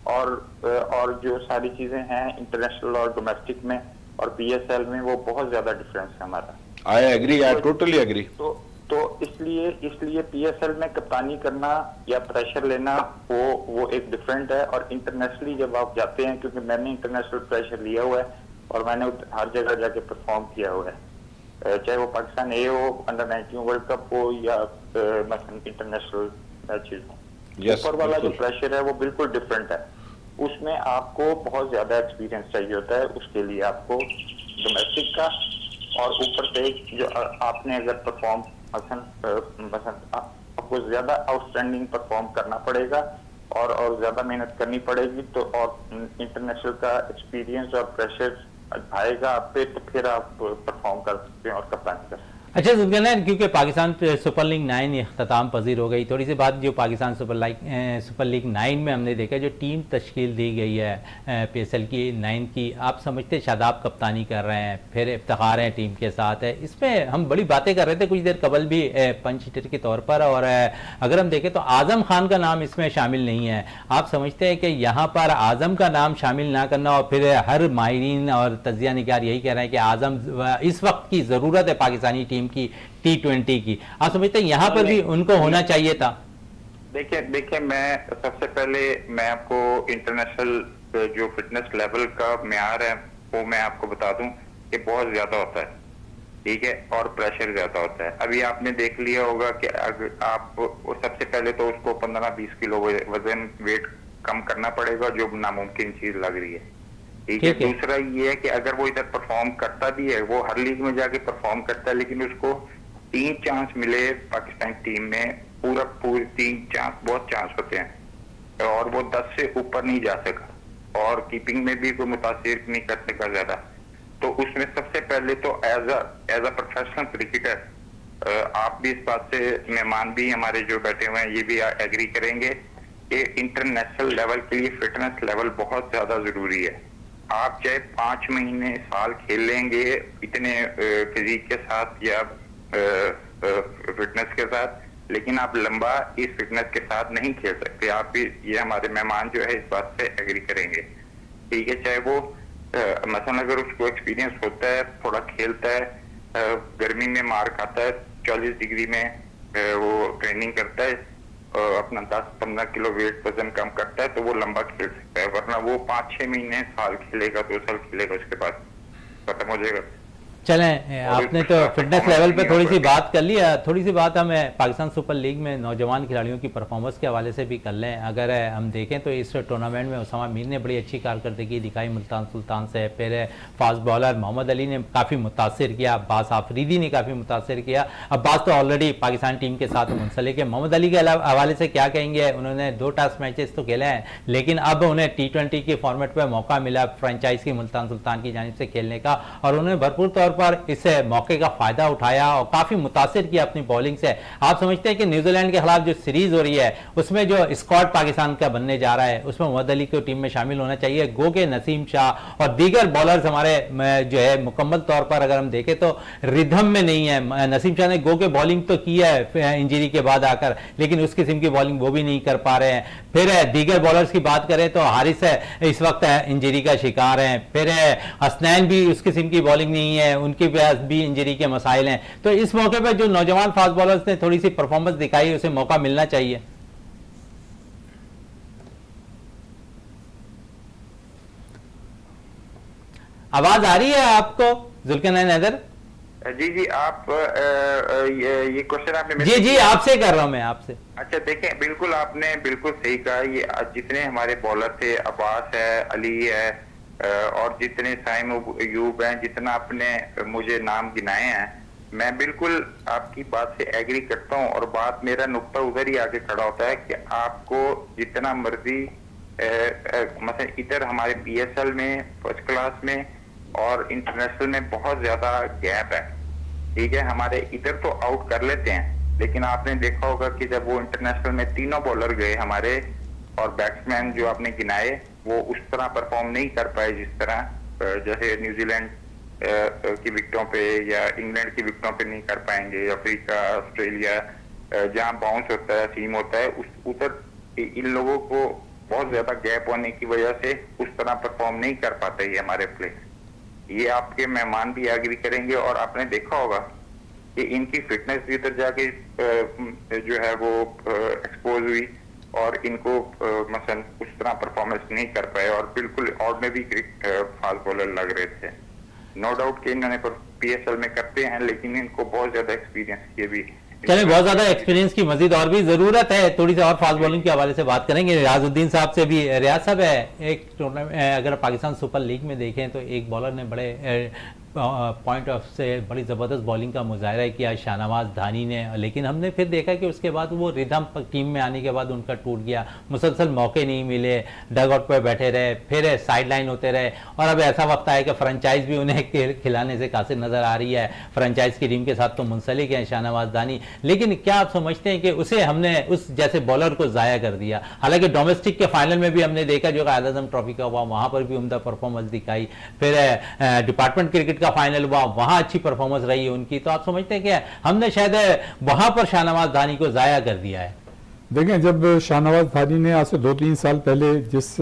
और जो सारी चीजें हैं इंटरनेशनल और डोमेस्टिक में और पीएसएल में, वो बहुत ज्यादा डिफरेंस है हमारा। I agree, I totally agree. तो इसलिए पीएसएल में कप्तानी करना या प्रेशर लेना वो एक डिफरेंट है। और इंटरनेशनली जब आप जाते हैं, क्योंकि मैंने इंटरनेशनल प्रेशर लिया हुआ है और मैंने हर जगह जाके परफॉर्म किया हुआ है, चाहे वो पाकिस्तान ए हो, अंडर 19 वर्ल्ड कप हो या इंटरनेशनल मैचेस हो, ऊपर वाला जो प्रेशर है वो बिल्कुल डिफरेंट है। उसमें आपको बहुत ज्यादा एक्सपीरियंस चाहिए होता है, उसके लिए आपको डोमेस्टिक का और ऊपर से जो आपने अगर परफॉर्म आपको ज्यादा आउटस्टैंडिंग परफॉर्म करना पड़ेगा और ज्यादा मेहनत करनी पड़ेगी, तो और इंटरनेशनल का एक्सपीरियंस और प्रेशर आएगा आप पे, तो फिर आप परफॉर्म कर सकते हैं और कप्तानी कर सकते हैं। अच्छा जुल्करनैन, क्योंकि पाकिस्तान सुपर लीग 9 अख्ताम पजीर हो गई, थोड़ी सी बात जो पाकिस्तान सुपर लीग 9 में हमने देखा जो टीम तश्कील दी गई है पीएसएल की 9 की, आप समझते शादाब कप्तानी कर रहे हैं, फिर इफ्तिखार हैं टीम के साथ है, इसमें हम बड़ी बातें कर रहे थे कुछ देर कबल भी पंच हिटर के तौर पर, और अगर हम देखें तो आजम खान का नाम इसमें शामिल नहीं है। आप समझते हैं कि यहाँ पर आजम का नाम शामिल ना करना, और फिर हर माहिरीन और तजिया निगार यही कह रहे हैं कि आजम इस वक्त की ज़रूरत है पाकिस्तानी टीम की T20 की, आप समझते हैं यहाँ पर भी उनको होना चाहिए था? देखिए मैं सबसे पहले मैं आपको इंटरनेशनल जो फिटनेस लेवल का म्यार है वो मैं आपको बता दूं कि बहुत ज्यादा होता है, ठीक है, और प्रेशर ज्यादा होता है। अभी आपने देख लिया होगा कि अगर आप सबसे पहले तो उसको 15-20 किलो वजन वेट कम करना पड़ेगा, जो नामुमकिन चीज लग रही है, ठीक है। दूसरा ये है कि अगर वो इधर परफॉर्म करता भी है, वो हर लीग में जाके परफॉर्म करता है, लेकिन उसको 3 चांस मिले पाकिस्तान टीम में, पूरे 3 चांस, बहुत चांस होते हैं, और वो 10 से ऊपर नहीं जा सका और कीपिंग में भी कोई मुतासिर नहीं कर सका ज्यादा। तो उसमें सबसे पहले तो एज अ प्रोफेशनल क्रिकेटर आप भी इस बात से, मेहमान भी हमारे जो बैठे हुए हैं ये भी एग्री करेंगे कि इंटरनेशनल लेवल के लिए फिटनेस लेवल बहुत ज्यादा जरूरी है। आप चाहे 5 महीने साल खेल लेंगे इतने फिजिक के साथ या फिटनेस के साथ, लेकिन आप लंबा इस फिटनेस के साथ नहीं खेल सकते। आप ये हमारे मेहमान जो है इस बात से एग्री करेंगे, ठीक है। चाहे वो मसलन अगर उसको एक्सपीरियंस होता है, थोड़ा खेलता है, गर्मी में मार खाता है, 40 डिग्री में वो ट्रेनिंग करता है, अपना 10-15 किलो वेट वजन कम करता है, तो वो लंबा खेल सकता है। वरना वो 5-6 महीने, साल खेलेगा, 2 साल खेलेगा, उसके बाद खत्म हो जाएगा। चलें, आपने तो फिटनेस लेवल पे थोड़ी सी बात कर लिया, थोड़ी सी बात हमें पाकिस्तान सुपर लीग में नौजवान खिलाड़ियों की परफॉर्मेंस के हवाले से भी कर लें। अगर हम देखें तो इस टूर्नामेंट में उसामा मीर ने बड़ी अच्छी कारकर्दगी दिखाई मुल्तान सुल्तान से, फिर फास्ट बॉलर मोहम्मद अली ने काफ़ी मुतासर किया, अब्बास आफरीदी ने काफ़ी मुतासर किया। अब्बास तो ऑलरेडी पाकिस्तान टीम के साथ मुंसलिक है। मोहम्मद अली के हवाले से क्या कहेंगे? उन्होंने 2 टेस्ट मैचेस तो खेले हैं, लेकिन अब उन्हें T20 के फॉर्मेट पर मौका मिला फ्रेंचाइज की मुल्तान सुल्तान की जानिब से खेलने का, और उन्होंने भरपूर तौर पर इस मौके का फायदा उठाया और काफी मुतासिर किया अपनी बॉलिंग से। आप समझते हैं कि न्यूजीलैंड के खिलाफ जो सीरीज हो रही है उसमें जो स्क्वाड पाकिस्तान का बनने जा रहा है उसमें मोहम्मद अली को टीम में शामिल होना चाहिए। गो के नसीम शाह और दीगर बॉलर्स हमारे जो है मुकम्मल तौर पर अगर हम देखें तो रिदम में नहीं है। नसीम शाह ने गो के बॉलिंग तो की है इंजरी के बाद आकर, लेकिन उस किस्म की बॉलिंग वो भी नहीं कर पा रहे हैं। फिर दीगर बॉलर्स की बात करें तो हारिस इस वक्त इंजरी का शिकार है, फिर हसनैन भी उस किस्म की बॉलिंग नहीं है, उनके पास भी इंजरी के मसाइल हैं। तो इस मौके पर जो नौजवान फास्ट बॉलर्स ने थोड़ी सी परफॉर्मेंस दिखाई उसे मौका मिलना चाहिए। आवाज आ रही है आपको जुल्करनैन हैदर? जी जी, आप ये क्वेश्चन आपने जी जी आपसे कर रहा हूं मैं, आपसे। अच्छा देखें, बिल्कुल आपने बिल्कुल सही कहा। ये जितने हमारे बॉलर थे, अब्बास है, अली है, और जितने साइम अयूब हैं, जितना आपने मुझे नाम गिनाए हैं, मैं बिल्कुल आपकी बात से एग्री करता हूं। और बात मेरा नुक्ता उधर ही आके खड़ा होता है कि आपको जितना मर्जी मतलब इधर हमारे PSL में, फर्स्ट क्लास में और इंटरनेशनल में बहुत ज्यादा गैप है, ठीक है। हमारे इधर तो आउट कर लेते हैं, लेकिन आपने देखा होगा कि जब वो इंटरनेशनल में तीनों बॉलर गए हमारे और बैट्समैन जो आपने गिनाए वो उस तरह परफॉर्म नहीं कर पाए जिस तरह जैसे न्यूजीलैंड की विकेटों पे या इंग्लैंड की विकेटों पे नहीं कर पाएंगे, अफ्रीका, ऑस्ट्रेलिया जहां बाउंस होता है, सीम होता है, उधर इन लोगों को बहुत ज्यादा गैप होने की वजह से उस तरह परफॉर्म नहीं कर पाते ये हमारे प्लेयर। ये आपके मेहमान भी एग्री करेंगे। और आपने देखा होगा कि इनकी फिटनेस भी उधर जाके जो है वो एक्सपोज हुई और इनको मसलन उस तरह परफॉर्मेंस नहीं कर पाए और बिल्कुल ऑर्डिनरी फास्ट बॉलर लग रहे थे। नो डाउट कि इन्होंने PSL में करते हैं, लेकिन इनको बहुत ज्यादा एक्सपीरियंस ये भी चलिए, बहुत ज्यादा एक्सपीरियंस की मजीद और भी जरूरत है। थोड़ी सी और फास्ट बॉलिंग के हवाले से बात करेंगे रियाजुद्दीन साहब से भी। रियाज साहब है, एक टूर्नामेंट अगर पाकिस्तान सुपर लीग में देखें तो एक बॉलर ने बड़े पॉइंट ऑफ से बड़ी ज़बरदस्त बॉलिंग का मुजाहरा किया, शाहनवाज धानी ने, लेकिन हमने फिर देखा कि उसके बाद वो रिदम टीम में आने के बाद उनका टूट गया, मुसलसल मौके नहीं मिले, डग आउट पर बैठे रहे, फिर साइड लाइन होते रहे। और अब ऐसा वक्त आया कि फ्रेंचाइज भी उन्हें खिलाने से कासिर नज़र आ रही है। फ्रेंचाइज की टीम के साथ तो मुंसलिक हैं शाहनवाज धानी, लेकिन क्या आप समझते हैं कि उसे हमने उस जैसे बॉलर को ज़ाया कर दिया? हालांकि डोमेस्टिक के फाइनल में भी हमने देखा जो कायद आज़म ट्रॉफी का हुआ, वहाँ पर भी उम्दा परफॉर्मेंस दिखाई, फिर डिपार्टमेंट क्रिकेट फाइनल हुआ, वहां अच्छी परफॉर्मेंस रही उनकी। तो आप समझते हैं कि हमने शायद वहां पर शाहनवाज धानी को जाया कर दिया है? देखें, जब शाहनवाज धानी ने आज से 2-3 साल पहले जिस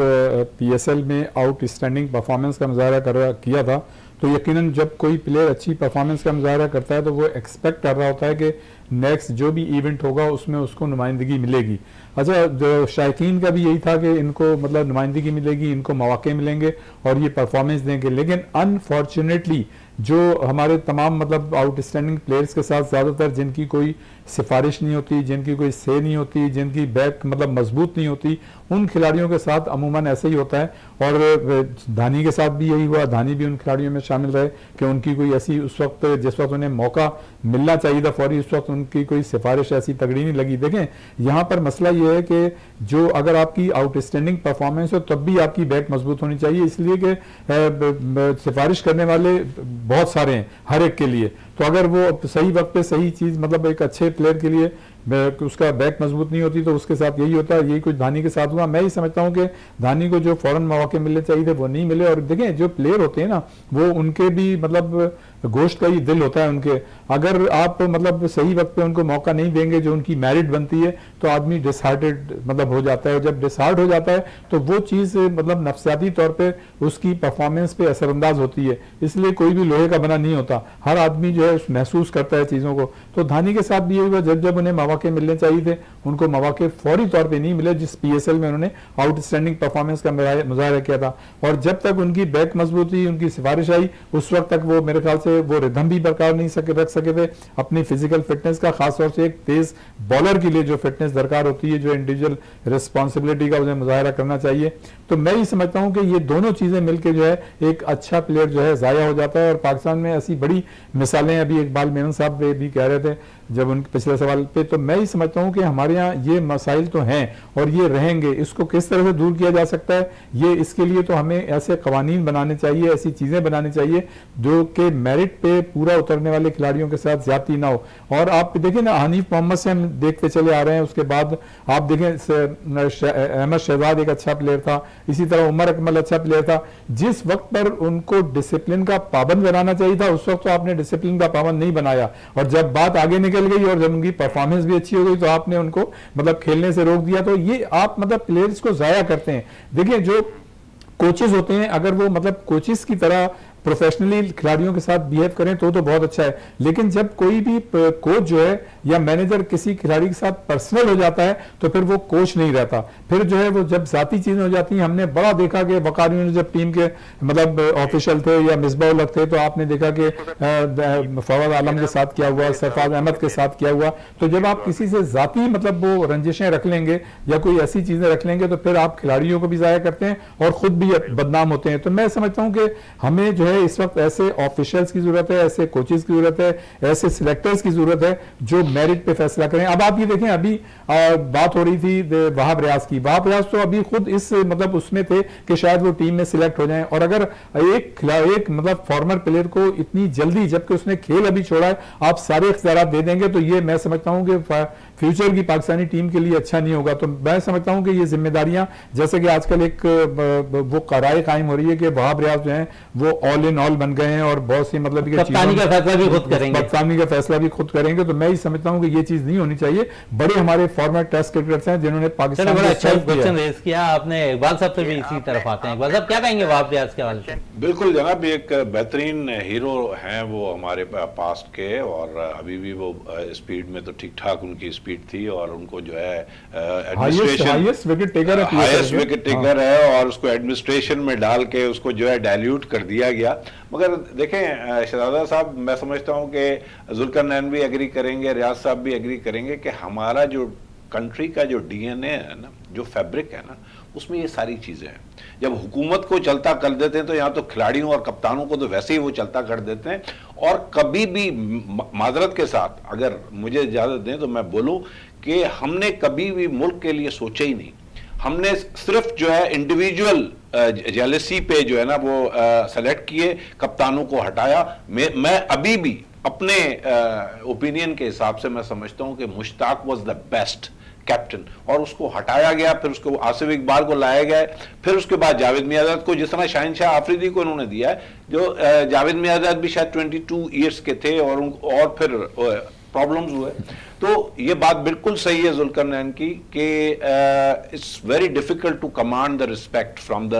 PSL में आउटस्टैंडिंग परफॉर्मेंस का मुजाहरा किया था, तो यकीनन जब कोई प्लेयर अच्छी परफॉर्मेंस का मुजाहरा करता है तो वो एक्सपेक्ट कर रहा होता है कि नेक्स्ट जो भी इवेंट होगा उसमें उसको नुमाइंदगी मिलेगी। अच्छा, जो शायकीन का भी यही था कि इनको मतलब नुमाइंदगी मिलेगी, इनको मौके मिलेंगे और ये परफॉर्मेंस देंगे। लेकिन अनफॉर्चुनेटली जो हमारे तमाम मतलब आउटस्टैंडिंग प्लेयर्स के साथ ज़्यादातर जिनकी कोई सिफारिश नहीं होती, जिनकी कोई से नहीं होती, जिनकी बैक मतलब मजबूत नहीं होती, उन खिलाड़ियों के साथ अमूमन ऐसे ही होता है। और धानी के साथ भी यही हुआ। धानी भी उन खिलाड़ियों में शामिल रहे कि उनकी कोई ऐसी उस वक्त जिस वक्त उन्हें मौका मिलना चाहिए था फौरी, उस वक्त उनकी कोई सिफारिश ऐसी तगड़ी नहीं लगी। देखें, यहाँ पर मसला ये है कि जो अगर आपकी आउटस्टैंडिंग परफॉर्मेंस हो तब भी आपकी बैक मजबूत होनी चाहिए, इसलिए कि सिफारिश करने वाले बहुत सारे हैं हर एक के लिए। तो अगर वो सही वक्त पे सही चीज़ मतलब एक अच्छे प्लेयर के लिए उसका बैक मजबूत नहीं होती तो उसके साथ यही होता है। यही कुछ धानी के साथ हुआ। मैं ही समझता हूँ कि धानी को जो फौरन मौके मिलने चाहिए थे वो नहीं मिले। और देखें जो प्लेयर होते हैं ना, वो उनके भी मतलब गोश्त का ही दिल होता है उनके। अगर आप मतलब सही वक्त पे उनको मौका नहीं देंगे जो उनकी मेरिट बनती है, तो आदमी डिसहार्टेड मतलब हो जाता है। और जब डिसहार्ट हो जाता है तो वो चीज़ मतलब नफसियाती तौर पे उसकी परफॉर्मेंस पे असरअंदाज होती है। इसलिए कोई भी लोहे का बना नहीं होता, हर आदमी जो है महसूस करता है चीज़ों को। तो धानी के साथ भी ये हुआ, जब जब उन्हें मौके मिलने चाहिए थे उनको मौके फौरी तौर पर नहीं मिले, जिस PSL में उन्होंने आउटस्टैंडिंग परफॉर्मेंस का मुजाहरा किया था। और जब तक उनकी बैक मजबूती, उनकी सिफारिश आई, उस वक्त तक वो मेरे ख्याल से वो रिदम भी बरकरार नहीं रख सके थे अपनी फिजिकल फिटनेस का। खासतौर से एक तेज बॉलर के लिए जो फिटनेस दरकार होती है, जो इंडिविजुअल रिस्पॉन्सिबिलिटी का उन्हें मुजाहरा करना चाहिए। तो मैं ही समझता हूं कि ये दोनों चीजें मिलकर जो है एक अच्छा प्लेयर जो है जाया हो जाता है। और पाकिस्तान में ऐसी बड़ी मिसालें, अभी इकबाल मेमन साहब भी कह रहे थे जब उनके पिछले सवाल पे, तो मैं ही समझता हूं कि हमारे यहाँ ये मसाइल तो हैं और ये रहेंगे। इसको किस तरह से दूर किया जा सकता है, ये इसके लिए तो हमें ऐसे कवानीन बनाने चाहिए, ऐसी चीजें बनानी चाहिए जो कि मेरिट पे पूरा उतरने वाले खिलाड़ियों के साथ ज्यादती ना हो। और आप देखें ना, हनीफ मोहम्मद से हम देखते चले आ रहे हैं, उसके बाद आप देखें अहमद शहजाद एक अच्छा प्लेयर था, इसी तरह उमर अकमल अच्छा प्लेयर था। जिस वक्त पर उनको डिसिप्लिन का पाबंद बनाना चाहिए था, उस वक्त तो आपने डिसिप्लिन का पाबंद नहीं बनाया। और जब बात आगे निकल गई और जब उनकी परफॉर्मेंस भी अच्छी हो गई तो आपने उनको मतलब खेलने से रोक दिया। तो ये आप मतलब प्लेयर्स को जाया करते हैं। देखिए जो कोचेस होते हैं, अगर वो मतलब कोचेस की तरह प्रोफेशनली खिलाड़ियों के साथ बिहेव करें तो बहुत अच्छा है। लेकिन जब कोई भी कोच जो है या मैनेजर किसी खिलाड़ी के साथ पर्सनल हो जाता है तो फिर वो कोच नहीं रहता। फिर जो है वो जब जाती चीजें हो जाती हैं, हमने बड़ा देखा कि वकारियों ने जब टीम के मतलब ऑफिशियल थे या मिसबा उल हक थे, तो आपने देखा कि फवाद आलम के साथ क्या हुआ, सरफराज अहमद के साथ क्या हुआ। तो जब आप किसी से जाती मतलब वो रंजिशें रख लेंगे या कोई ऐसी चीजें रख लेंगे तो फिर आप खिलाड़ियों को भी जाया करते हैं और खुद भी बदनाम होते हैं। तो मैं समझता हूं कि हमें जो है इस वक्त ऐसे ऑफिशियल्स की जरूरत है, ऐसे कोचेस की जरूरत है, ऐसे सिलेक्टर्स की जरूरत है जो मेरिट पे फैसला करें। अब आप ये देखें, अभी बात हो रही थी वहाब रियाज की। वहाब रियाज तो अभी खुद इस मतलब उसमें थे कि शायद वो टीम में सिलेक्ट हो जाएं। और अगर एक मतलब फॉर्मर प्लेयर को इतनी जल्दी, जबकि उसने खेल अभी छोड़ा है, आप सारे इख्तियारात दे देंगे तो ये मैं समझता हूं कि फ्यूचर की पाकिस्तानी टीम के लिए अच्छा नहीं होगा। तो मैं समझता हूं कि ये जिम्मेदारियां, जैसे कि आजकल एक वो राय कायम हो रही है कि वहाब रियाज जो है वो ऑल इन ऑल बन गए हैं और बहुत सी मतलब कप्तानी का फैसला भी खुद करेंगे, कप्तानी का फैसला भी खुद करेंगे। तो मैं ही समझता हूं कि ये चीज नहीं होनी चाहिए। बड़े हमारे फॉर्मर टेस्ट क्रिकेटर्स हैं जिन्होंने पाकिस्तान बड़ा अच्छा क्वेश्चन रेज किया आपने। इकबाल साहब से भी इसी तरफ आते हैं। इकबाल साहब क्या कहेंगे वहाब रियाज के हवाले से? बिल्कुल जनाब, एक बेहतरीन हीरो हैं वो हमारे पास्ट के, और अभी भी वो स्पीड में तो ठीक ठाक उनकी स्पीड थी और उनको जो है हाईएस्ट विकेट टेकर है और उसको एडमिनिस्ट्रेशन में डाल के उसको जो है डायल्यूट कर दिया गया। मगर देखें शहजादा साहब, मैं समझता हूं कि जुल्करनैन भी एग्री करेंगे, रियाज साहब भी एग्री करेंगे कि हमारा जो कंट्री का जो DNA है ना, जो फैब्रिक है ना, उसमें ये सारी चीजें हैं। जब हुकूमत को चलता कर देते हैं तो यहाँ तो खिलाड़ियों और कप्तानों को तो वैसे ही वो चलता कर देते हैं। और कभी भी माजरत के साथ अगर मुझे इजाजत दें तो मैं बोलूं कि हमने कभी भी मुल्क के लिए सोचा ही नहीं। हमने सिर्फ जो है इंडिविजुअल जेलसी पे जो है ना वो सेलेक्ट किए, कप्तानों को हटाया। मैं अभी भी अपने ओपिनियन के हिसाब से मैं समझता हूं कि Mushtaq was the best captain, और उसको हटाया गया, फिर उसको आसिफ इकबाल को लाया गया, फिर उसके बाद जावेद मियाँदाद को, जिस तरह शाहिनशाह आफरीदी को उन्होंने दिया है, जो जावेद मियाँदाद भी शायद 22 ईयर्स के थे और फिर प्रॉब्लम्स हुए। तो ये बात बिल्कुल सही है जुल्करनैन की कि it's very difficult to command the respect from the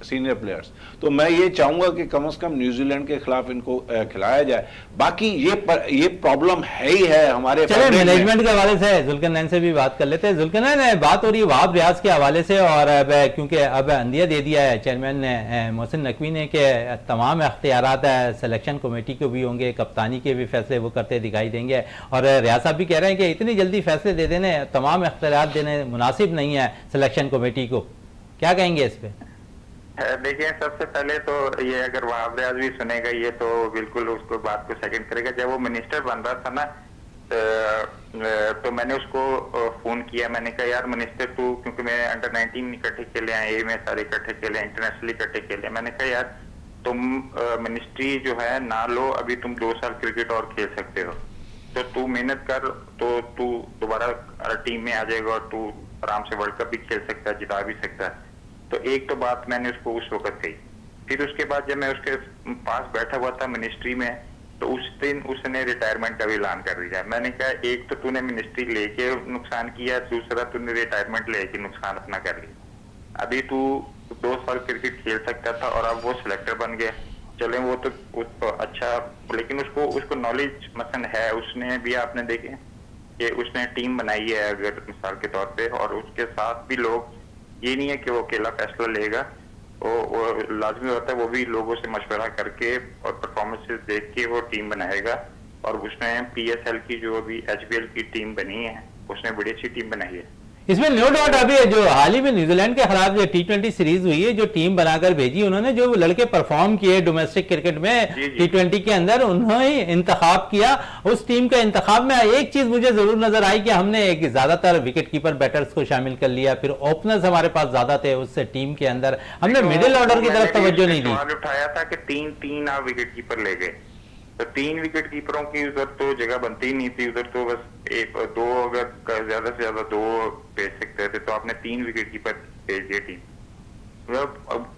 senior players. तो मैं ये चाहूंगा कि कम से कम न्यूजीलैंड के खिलाफ इनको खिलाया जाए। बाकी ये प्रॉब्लम है ही है हमारे मैनेजमेंट के हवाले से जुल्करनैन से भी बात कर लेते हैं। जुल्करनैन, बात हो रही है वहाब रियाज के हवाले से, और अब क्योंकि अब अंदिया दे दिया है चेयरमैन ने मोहसिन नकवी ने कि तमाम अख्तियारात सिलेक्शन कमेटी को भी होंगे, कप्तानी के भी फैसले वो करते दिखाई देंगे। और रियाज साहब भी कह रहे हैं कि इतनी जल्दी फैसले दे देने, तमाम अख्तियारात देने मुनासिब नहीं है सिलेक्शन कमेटी को। क्या कहेंगे इस पे? देखिए, सबसे पहले तो ये अगर वहाब रियाज भी सुनेगा ये तो बिल्कुल उसको बात को सेकंड करेगा। जब वो मिनिस्टर बन रहा था ना तो मैंने उसको फोन किया। मैंने कहा यार मिनिस्टर तू, क्योंकि मैं अंडर-19 इकट्ठे खेले हैं, ए में सारे इकट्ठे खेले, इंटरनेशनल इकट्ठे खेले। मैंने कहा यार तुम मिनिस्ट्री जो है ना लो, अभी तुम 2 साल क्रिकेट और खेल सकते हो। तो तू मेहनत कर, तो तू दोबारा टीम में आ जाएगा और तू आराम से वर्ल्ड कप भी खेल सकता है, जिता भी सकता है। तो एक तो बात मैंने उसको उस वक्त कही। फिर उसके बाद जब मैं उसके पास बैठा हुआ था मिनिस्ट्री में, तो उस दिन उसने रिटायरमेंट का भी ऐलान कर दिया। मैंने कहा एक तो तूने मिनिस्ट्री लेके नुकसान किया, दूसरा तूने रिटायरमेंट लेके नुकसान अपना कर लिया। अभी तू 2 साल क्रिकेट खेल सकता था और अब वो सिलेक्टर बन गया। चले वो तो अच्छा, लेकिन उसको नॉलेज मसलन है, उसने भी आपने देखे कि उसने टीम बनाई है अगर मिसाल के तौर पे, और उसके साथ भी लोग, ये नहीं है कि वो अकेला फैसला लेगा, वो लाजमी होता है वो भी लोगों से मशवरा करके और परफॉर्मेंसेस देख के वो टीम बनाएगा। और उसने PSL की जो अभी HBL की टीम बनी है, उसने बड़ी अच्छी टीम बनाई है। इसमें नो डाउट अभी जो हाल ही में न्यूजीलैंड के खिलाफ जो T20 सीरीज हुई है, जो टीम बनाकर भेजी उन्होंने, जो लड़के परफॉर्म किए डोमेस्टिक क्रिकेट में T20 के अंदर, उन्होंने इंतखाब किया। उस टीम के इंतखाब में एक चीज मुझे जरूर नजर आई कि हमने एक ज्यादातर विकेट कीपर बैटर्स को शामिल कर लिया, फिर ओपनर्स हमारे पास ज्यादा थे उस टीम के अंदर, हमने मिडिल ऑर्डर की तरफ तवज्जो नहीं दी। सवाल उठाया था कि 3-3 आप विकेट कीपर ले गए, तो 3 विकेट कीपरों की उधर तो जगह बनती ही नहीं थी। उधर तो बस 1-2, अगर ज्यादा से ज्यादा 2 भेज सकते थे, तो आपने 3 विकेट कीपर भेज दिए टीम। मतलब अब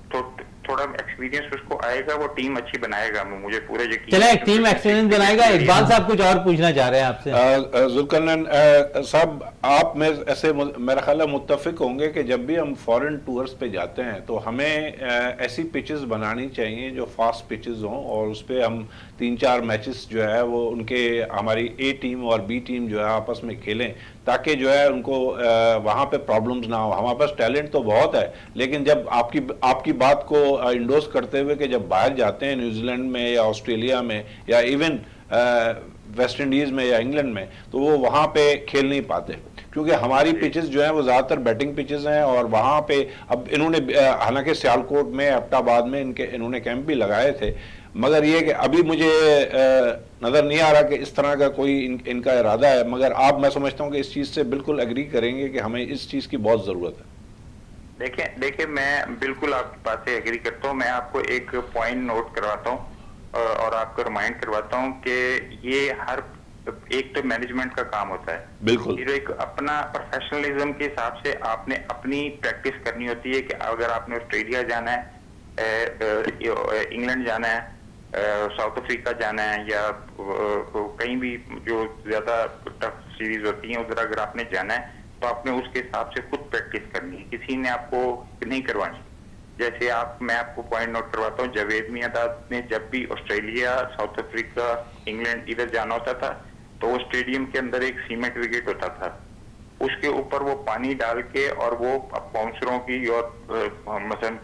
थोड़ा एक्सपीरियंस उसको आएगा, वो टीम अच्छी बनाएगा, मुझे पूरे यकीन। चले एक टीम एक्सपीरियंस बनाएगा। इकबाल साहब कुछ और पूछना चाह रहे हैं आपसे। जुल्करनैन साहब, आप में ऐसे मेरा ख्याल है मुत्तफिक होंगे कि जब भी हम फॉरेन टूर्स पे जाते हैं तो हमें ऐसी पिचेस बनानी चाहिए जो फास्ट पिचेस हों, और उस पर हम 3-4 मैचेस जो है वो उनके, हमारी A टीम और B टीम जो है आपस में खेलें, ताकि जो है उनको वहाँ पे प्रॉब्लम्स ना हो। हमारे पास टैलेंट तो बहुत है, लेकिन जब आपकी बात को इंडोर्स करते हुए कि जब बाहर जाते हैं न्यूजीलैंड में या ऑस्ट्रेलिया में या इवन वेस्ट इंडीज़ में या इंग्लैंड में, तो वो वहाँ पे खेल नहीं पाते, क्योंकि हमारी पिचेस जो हैं वो ज़्यादातर बैटिंग पिचेस हैं। और वहाँ पे अब इन्होंने हालांकि सियालकोट में, एबटाबाद में इन्होंने कैंप भी लगाए थे, मगर ये कि अभी मुझे नज़र नहीं आ रहा कि इस तरह का कोई इनका इरादा है। मगर आप, मैं समझता हूँ कि इस चीज़ से बिल्कुल एग्री करेंगे कि हमें इस चीज़ की बहुत ज़रूरत है। देखिए मैं बिल्कुल आपकी बात से एग्री करता हूँ। मैं आपको एक पॉइंट नोट करवाता हूँ और आपको रिमाइंड करवाता हूँ कि ये हर एक तो मैनेजमेंट का काम होता है, बिल्कुल। फिर एक अपना प्रोफेशनलिज्म के हिसाब से आपने अपनी प्रैक्टिस करनी होती है कि अगर आपने ऑस्ट्रेलिया जाना है, इंग्लैंड जाना है, साउथ अफ्रीका जाना है, या कहीं भी जो ज्यादा टफ सीरीज होती है उधर अगर आपने जाना है, तो आपने उसके हिसाब से खुद प्रैक्टिस करनी है, किसी ने आपको नहीं करवानी। जैसे मैं आपको पॉइंट नोट करवाता हूँ, जावेद मियांदाद ने जब भी ऑस्ट्रेलिया, साउथ अफ्रीका, इंग्लैंड इधर जाना होता था, तो वो स्टेडियम के अंदर एक सीमेंट विकेट होता था, उसके ऊपर वो पानी डाल के और वो बाउंसरों की और मसलन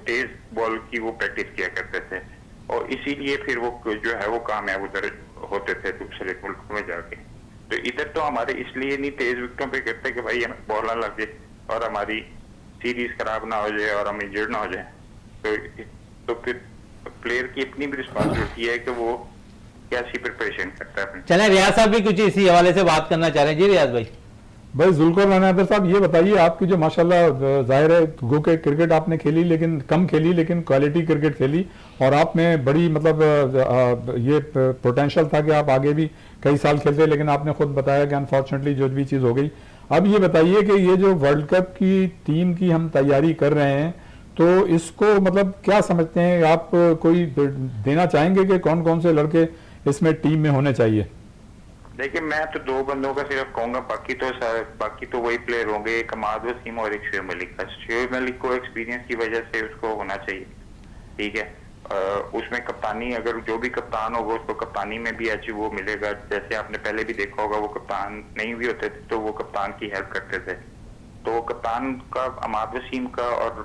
तेज बॉल की वो प्रैक्टिस किया करते थे, और इसीलिए फिर वो जो है वो कामयाब उधर होते थे दूसरे मुल्क में जाके। तो इधर तो हमारे इसलिए नहीं तेज विकेटों पे कहते कि भाई हमें बॉल ना लगे और हमारी सीरीज खराब ना हो जाए और हम इंजर्ड ना हो जाए। तो फिर प्लेयर की अपनी भी रिस्पॉन्सिबिलिटी है कि वो कैसी प्रिपरेशन करता है। चले रियाज साहब भी कुछ इसी हवाले से बात करना चाह रहे हैं। जी रियाज भाई जुल्करनैन साहब, ये बताइए, आपकी जो माशाल्लाह जाहिर है गो के क्रिकेट आपने खेली, लेकिन कम खेली, लेकिन क्वालिटी क्रिकेट खेली, और आप में बड़ी मतलब ये पोटेंशियल था कि आप आगे भी कई साल खेलते, लेकिन आपने खुद बताया कि अनफॉर्चुनेटली जो भी चीज़ हो गई। अब ये बताइए कि ये जो वर्ल्ड कप की टीम की हम तैयारी कर रहे हैं, तो इसको मतलब क्या समझते हैं आप, कोई देना चाहेंगे कि कौन कौन से लड़के इसमें टीम में होने चाहिए? देखिए मैं तो 2 बंदों का सिर्फ कहूंगा, बाकी तो वही प्लेयर होंगे, एक अहमद वसीम और एक शुएब मलिक का। शुएब मलिक को एक्सपीरियंस की वजह से उसको होना चाहिए, ठीक है। उसमें कप्तानी, अगर जो भी कप्तान होगा उसको कप्तानी में भी अच्छी वो मिलेगा। जैसे आपने पहले भी देखा होगा, वो कप्तान नहीं भी होते थे तो वो कप्तान की हेल्प करते थे। तो कप्तान का अहमद वसीम का और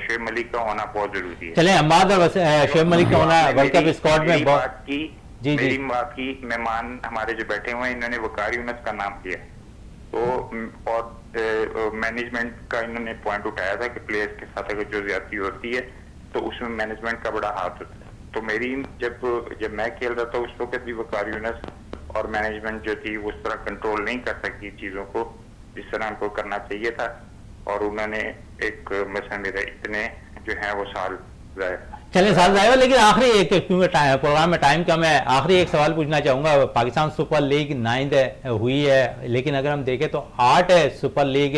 शुएब मलिक का होना बहुत जरूरी है। चले अहमद और शुएब मलिक का होना वर्ल्ड कप स्क्वाड में बहुत मेरी बात की मेहमान हमारे जो बैठे हुए हैं, इन्होंने वकार यूनुस का नाम लिया, तो और मैनेजमेंट का इन्होंने पॉइंट उठाया था कि प्लेयर्स के साथ अगर जो ज्यादती होती है तो उसमें मैनेजमेंट का बड़ा हाथ होता है। तो मेरी जब मैं खेल रहा था उस वक्त भी वकार यूनुस और मैनेजमेंट जो थी उस तरह कंट्रोल नहीं कर सकी चीजों को जिस तरह उनको करना चाहिए था, और उन्होंने एक मसला मेरा इतने जो है वो साल चलिए साथ जाएगा, लेकिन आखिरी एक, क्योंकि प्रोग्राम में टाइम कम है, आखिरी एक सवाल पूछना चाहूंगा। पाकिस्तान सुपर लीग 9 हुई है, लेकिन अगर हम देखें तो 8 सुपर लीग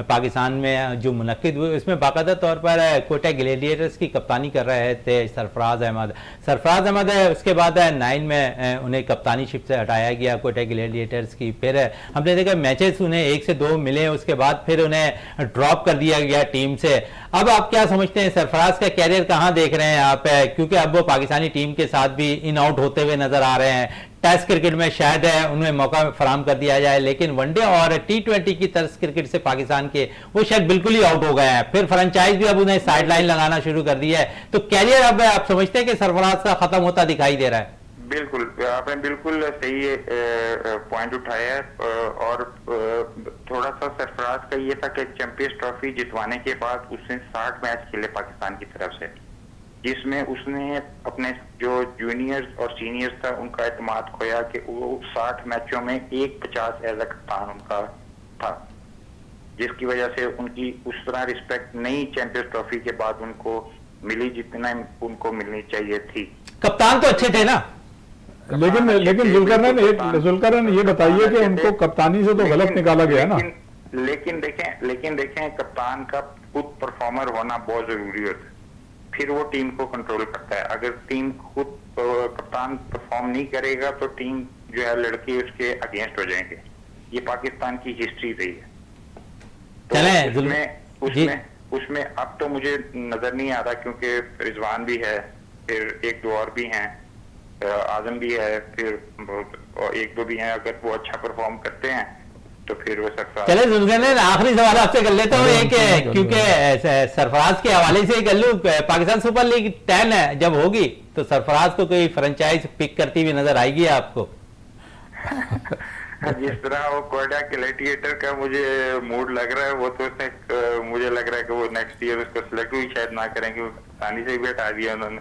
पाकिस्तान में जो मुनक्किद हुए, इसमें बाकायदा तौर पर कोटा ग्लेडिएटर्स की कप्तानी कर रहे थे सरफराज अहमद है। उसके बाद 9 में उन्हें कप्तानीशिप से हटाया गया कोटा ग्लेडिएटर्स की। फिर हमने देखा मैचेस उन्हें 1 से 2 मिले, उसके बाद फिर उन्हें ड्रॉप कर दिया गया टीम से। अब आप क्या समझते हैं, सरफराज का कैरियर कहां देख रहे हैं आप? क्योंकि अब वो पाकिस्तानी टीम के साथ भी इन आउट होते हुए नजर आ रहे हैं। टेस्ट क्रिकेट में शायद उन्हें मौका फराहम कर दिया जाए, लेकिन वनडे और T20 की तर्ज क्रिकेट से पाकिस्तान के वो शायद बिल्कुल ही आउट हो गए हैं। फिर फ्रेंचाइज भी अब उन्हें साइड लाइन लगाना शुरू कर दिया है, तो कैरियर अब आप समझते हैं कि सरफराज का खत्म होता दिखाई दे रहा है? बिल्कुल, आपने बिल्कुल सही पॉइंट उठाया है। और थोड़ा सा सरफराज का ये था कि चैंपियंस ट्रॉफी जितवाने के बाद उसने 60 मैच खेले पाकिस्तान की तरफ से, जिसमें उसने अपने जो जूनियर्स और सीनियर्स था उनका एतमाद खोया कि वो 60 मैचों में 50 एज अ कप्तान उनका था, जिसकी वजह से उनकी उस तरह रिस्पेक्ट नई चैंपियंस ट्रॉफी के बाद उनको मिली जितना उनको मिलनी चाहिए थी। कप्तान तो अच्छे थे ना, लेकिन जुल्करन ये बताइए कि उनको कप्तानी से तो गलत निकाला गया ना। लेकिन देखें कप्तान का खुद परफॉर्मर होना बहुत जरूरी होता है, फिर वो टीम को कंट्रोल करता है। अगर टीम खुद कप्तान परफॉर्म नहीं करेगा तो टीम जो है लड़के उसके अगेंस्ट हो जाएंगे। ये पाकिस्तान की हिस्ट्री रही है। तो उसमें अब तो मुझे नजर नहीं आता, क्योंकि रिजवान भी है, फिर 1-2 और भी हैं, आजम भी है, फिर 1-2 भी हैं। अगर वो अच्छा परफॉर्म करते हैं तो फिर वो सरफराज। चले जुल्फिकार, आखिरी सवाल आपसे कर लेता हूँ एक, क्योंकि सरफराज के हवाले से कर लूं, पाकिस्तान सुपर लीग 10 जब होगी तो सरफराज को कोई फ्रेंचाइज पिक करती हुई नजर आएगी आपको? जिस तरह वो कोयडा ग्लेडिएटर का मुझे मूड लग रहा है, वो तो मुझे लग रहा है कि वो नेक्स्ट ईयर उसको सिलेक्ट भी शायद ना करेंगे, आसानी से भी हटा दिया उन्होंने।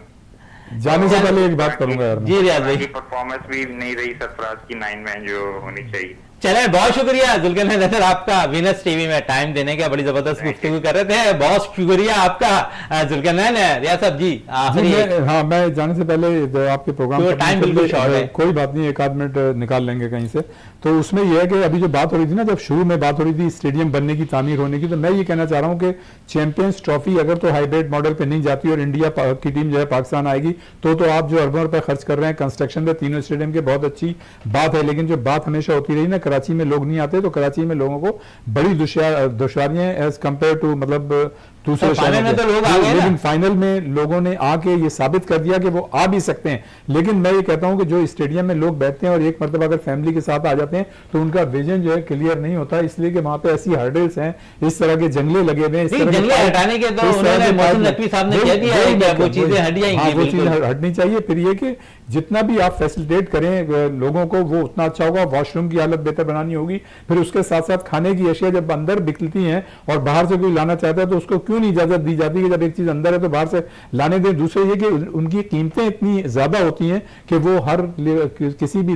जाने से पहले एक बात करूंगा यार, जी रियाज भाई, परफॉर्मेंस भी नहीं रही सरफराज की 9 में जो होनी चाहिए। चले, बहुत शुक्रिया जुल्फिकार नजर आपका वीनस टीवी में टाइम देने का, बड़ी जबरदस्त गुफ्तगू कर रहे थे। बहुत शुक्रिया आपका जुल्फिकार। रियाज साहब जी आखिरी। हाँ, मैं जाने से पहले आपके प्रोग्राम टाइम बिल्कुल शॉर्ट है, कोई बात नहीं, 1 आध मिनट निकाल लेंगे कहीं से। तो उसमें यह है कि अभी जो बात हो रही थी ना, जब शुरू में बात हो रही थी स्टेडियम बनने की, तामीर होने की, तो मैं ये कहना चाह रहा हूँ कि चैंपियंस ट्रॉफी अगर तो हाइब्रिड मॉडल पे नहीं जाती और इंडिया की टीम जो है पाकिस्तान आएगी, तो आप जो अरबों रुपए खर्च कर रहे हैं कंस्ट्रक्शन पे तीनों स्टेडियम के, बहुत अच्छी बात है। लेकिन जो बात हमेशा होती रही ना, कराची में लोग नहीं आते, तो कराची में लोगों को बड़ी दुश्वारियां एज कंपेयर टू मतलब दूसरे शहरों में, तो लोग आ गए। लेकिन फाइनल में लोगों ने आके ये साबित कर दिया कि वो आ भी सकते हैं। लेकिन मैं ये कहता हूं कि जो स्टेडियम में लोग बैठते हैं और एक मरतबा अगर फैमिली के साथ आ जाते हैं तो उनका विजन जो है क्लियर नहीं होता, इसलिए कि वहां पे ऐसी हर्डल्स हैं, इस तरह के जंगले लगे हुए हैं, जंगले हटाने के तो उन्होंने मोहसिन नकवी साहब ने कह दिया है कि वो चीजें हट जाएंगी, वो चीजें हटनी चाहिए। फिर ये कि जितना भी आप फैसिलिटेट करें लोगों को वो उतना अच्छा होगा। वॉशरूम की हालत बेहतर बनानी होगी। फिर उसके साथ साथ खाने की अशिया जब अंदर बिकती हैं और बाहर से कोई लाना चाहता है तो उसको क्यों नहीं इजाजत दी जाती कि जब एक चीज अंदर है तो बाहर से लाने दें। दूसरे ये कि उनकी कीमतें इतनी ज्यादा होती हैं कि वो हर किसी भी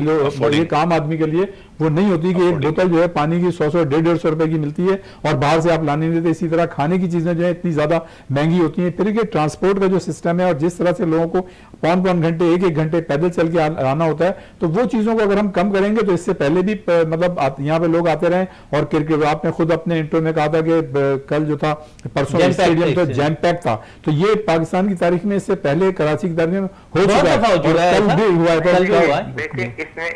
एक आम आदमी के लिए वो नहीं होती कि एक बोतल जो है पानी की 100-150 रुपए की मिलती है और बाहर से आप लाने नहीं देते। इसी तरह खाने की चीजें जो है इतनी ज्यादा महंगी होती हैं। फिर के ट्रांसपोर्ट का जो सिस्टम है और जिस तरह से लोगों को 5-5 घंटे 1-1 घंटे पैदल चल के आना होता है, तो वो चीजों को अगर हम कम करेंगे तो इससे पहले भी मतलब यहाँ पे लोग आते रहे। और क्रिकेट आपने खुद अपने इंटरव्यू में कहा था कि कल जो था परसों स्टेडियम तो जैम पैक था, तो ये पाकिस्तान की तारीख में इससे पहले कराची की तारीख में हो चुका है। देखिए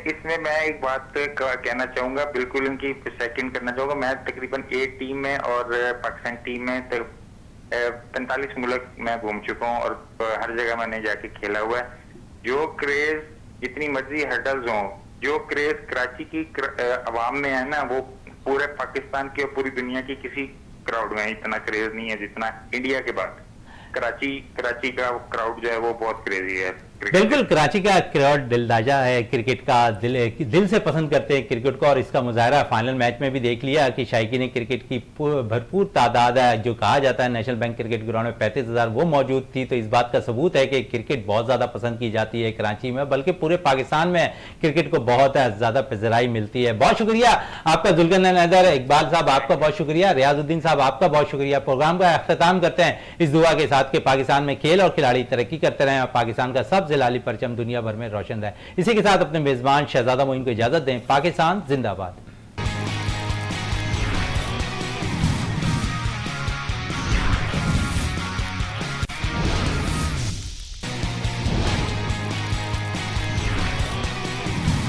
इसमें मैं एक बात कहना चाहूंगा, बिल्कुल इनकी सेकंड करना चाहूंगा। मैं तकरीबन 1 टीम में और पाकिस्तान टीम में 45 मुल्क मैं घूम चुका हूँ और हर जगह मैंने जाके खेला हुआ है। जो क्रेज जितनी मर्जी हर्डल्स हों, जो क्रेज कराची की अवाम में है ना, वो पूरे पाकिस्तान की और पूरी दुनिया की किसी क्राउड में इतना क्रेज नहीं है जितना इंडिया के बाद कराची का क्राउड जो है वो बहुत क्रेजी है। बिल्कुल, कराची का क्राउड दिलदाजा है क्रिकेट का, दिल से पसंद करते हैं क्रिकेट को, और इसका मुजाहरा फाइनल मैच में भी देख लिया कि शायकीन क्रिकेट की भरपूर तादाद है। जो कहा जाता है नेशनल बैंक क्रिकेट ग्राउंड में 35,000 वो मौजूद थी, तो इस बात का सबूत है कि क्रिकेट बहुत ज़्यादा पसंद की जाती है कराची में, बल्कि पूरे पाकिस्तान में क्रिकेट को बहुत ज़्यादा पज़राई मिलती है। बहुत शुक्रिया आपका जुल्करनैन हैदर, इकबाल साहब आपका बहुत शुक्रिया, रियाजुद्दीन साहब आपका बहुत शुक्रिया। प्रोग्राम का अख्ताम करते हैं इस दुआ के साथ कि पाकिस्तान में खेल और खिलाड़ी तरक्की करते रहें और पाकिस्तान का सब जिलाली परचम दुनिया भर में रोशन रहे। इसी के साथ अपने मेजबान शहजादा मोइन को इजाजत दें। पाकिस्तान जिंदाबाद।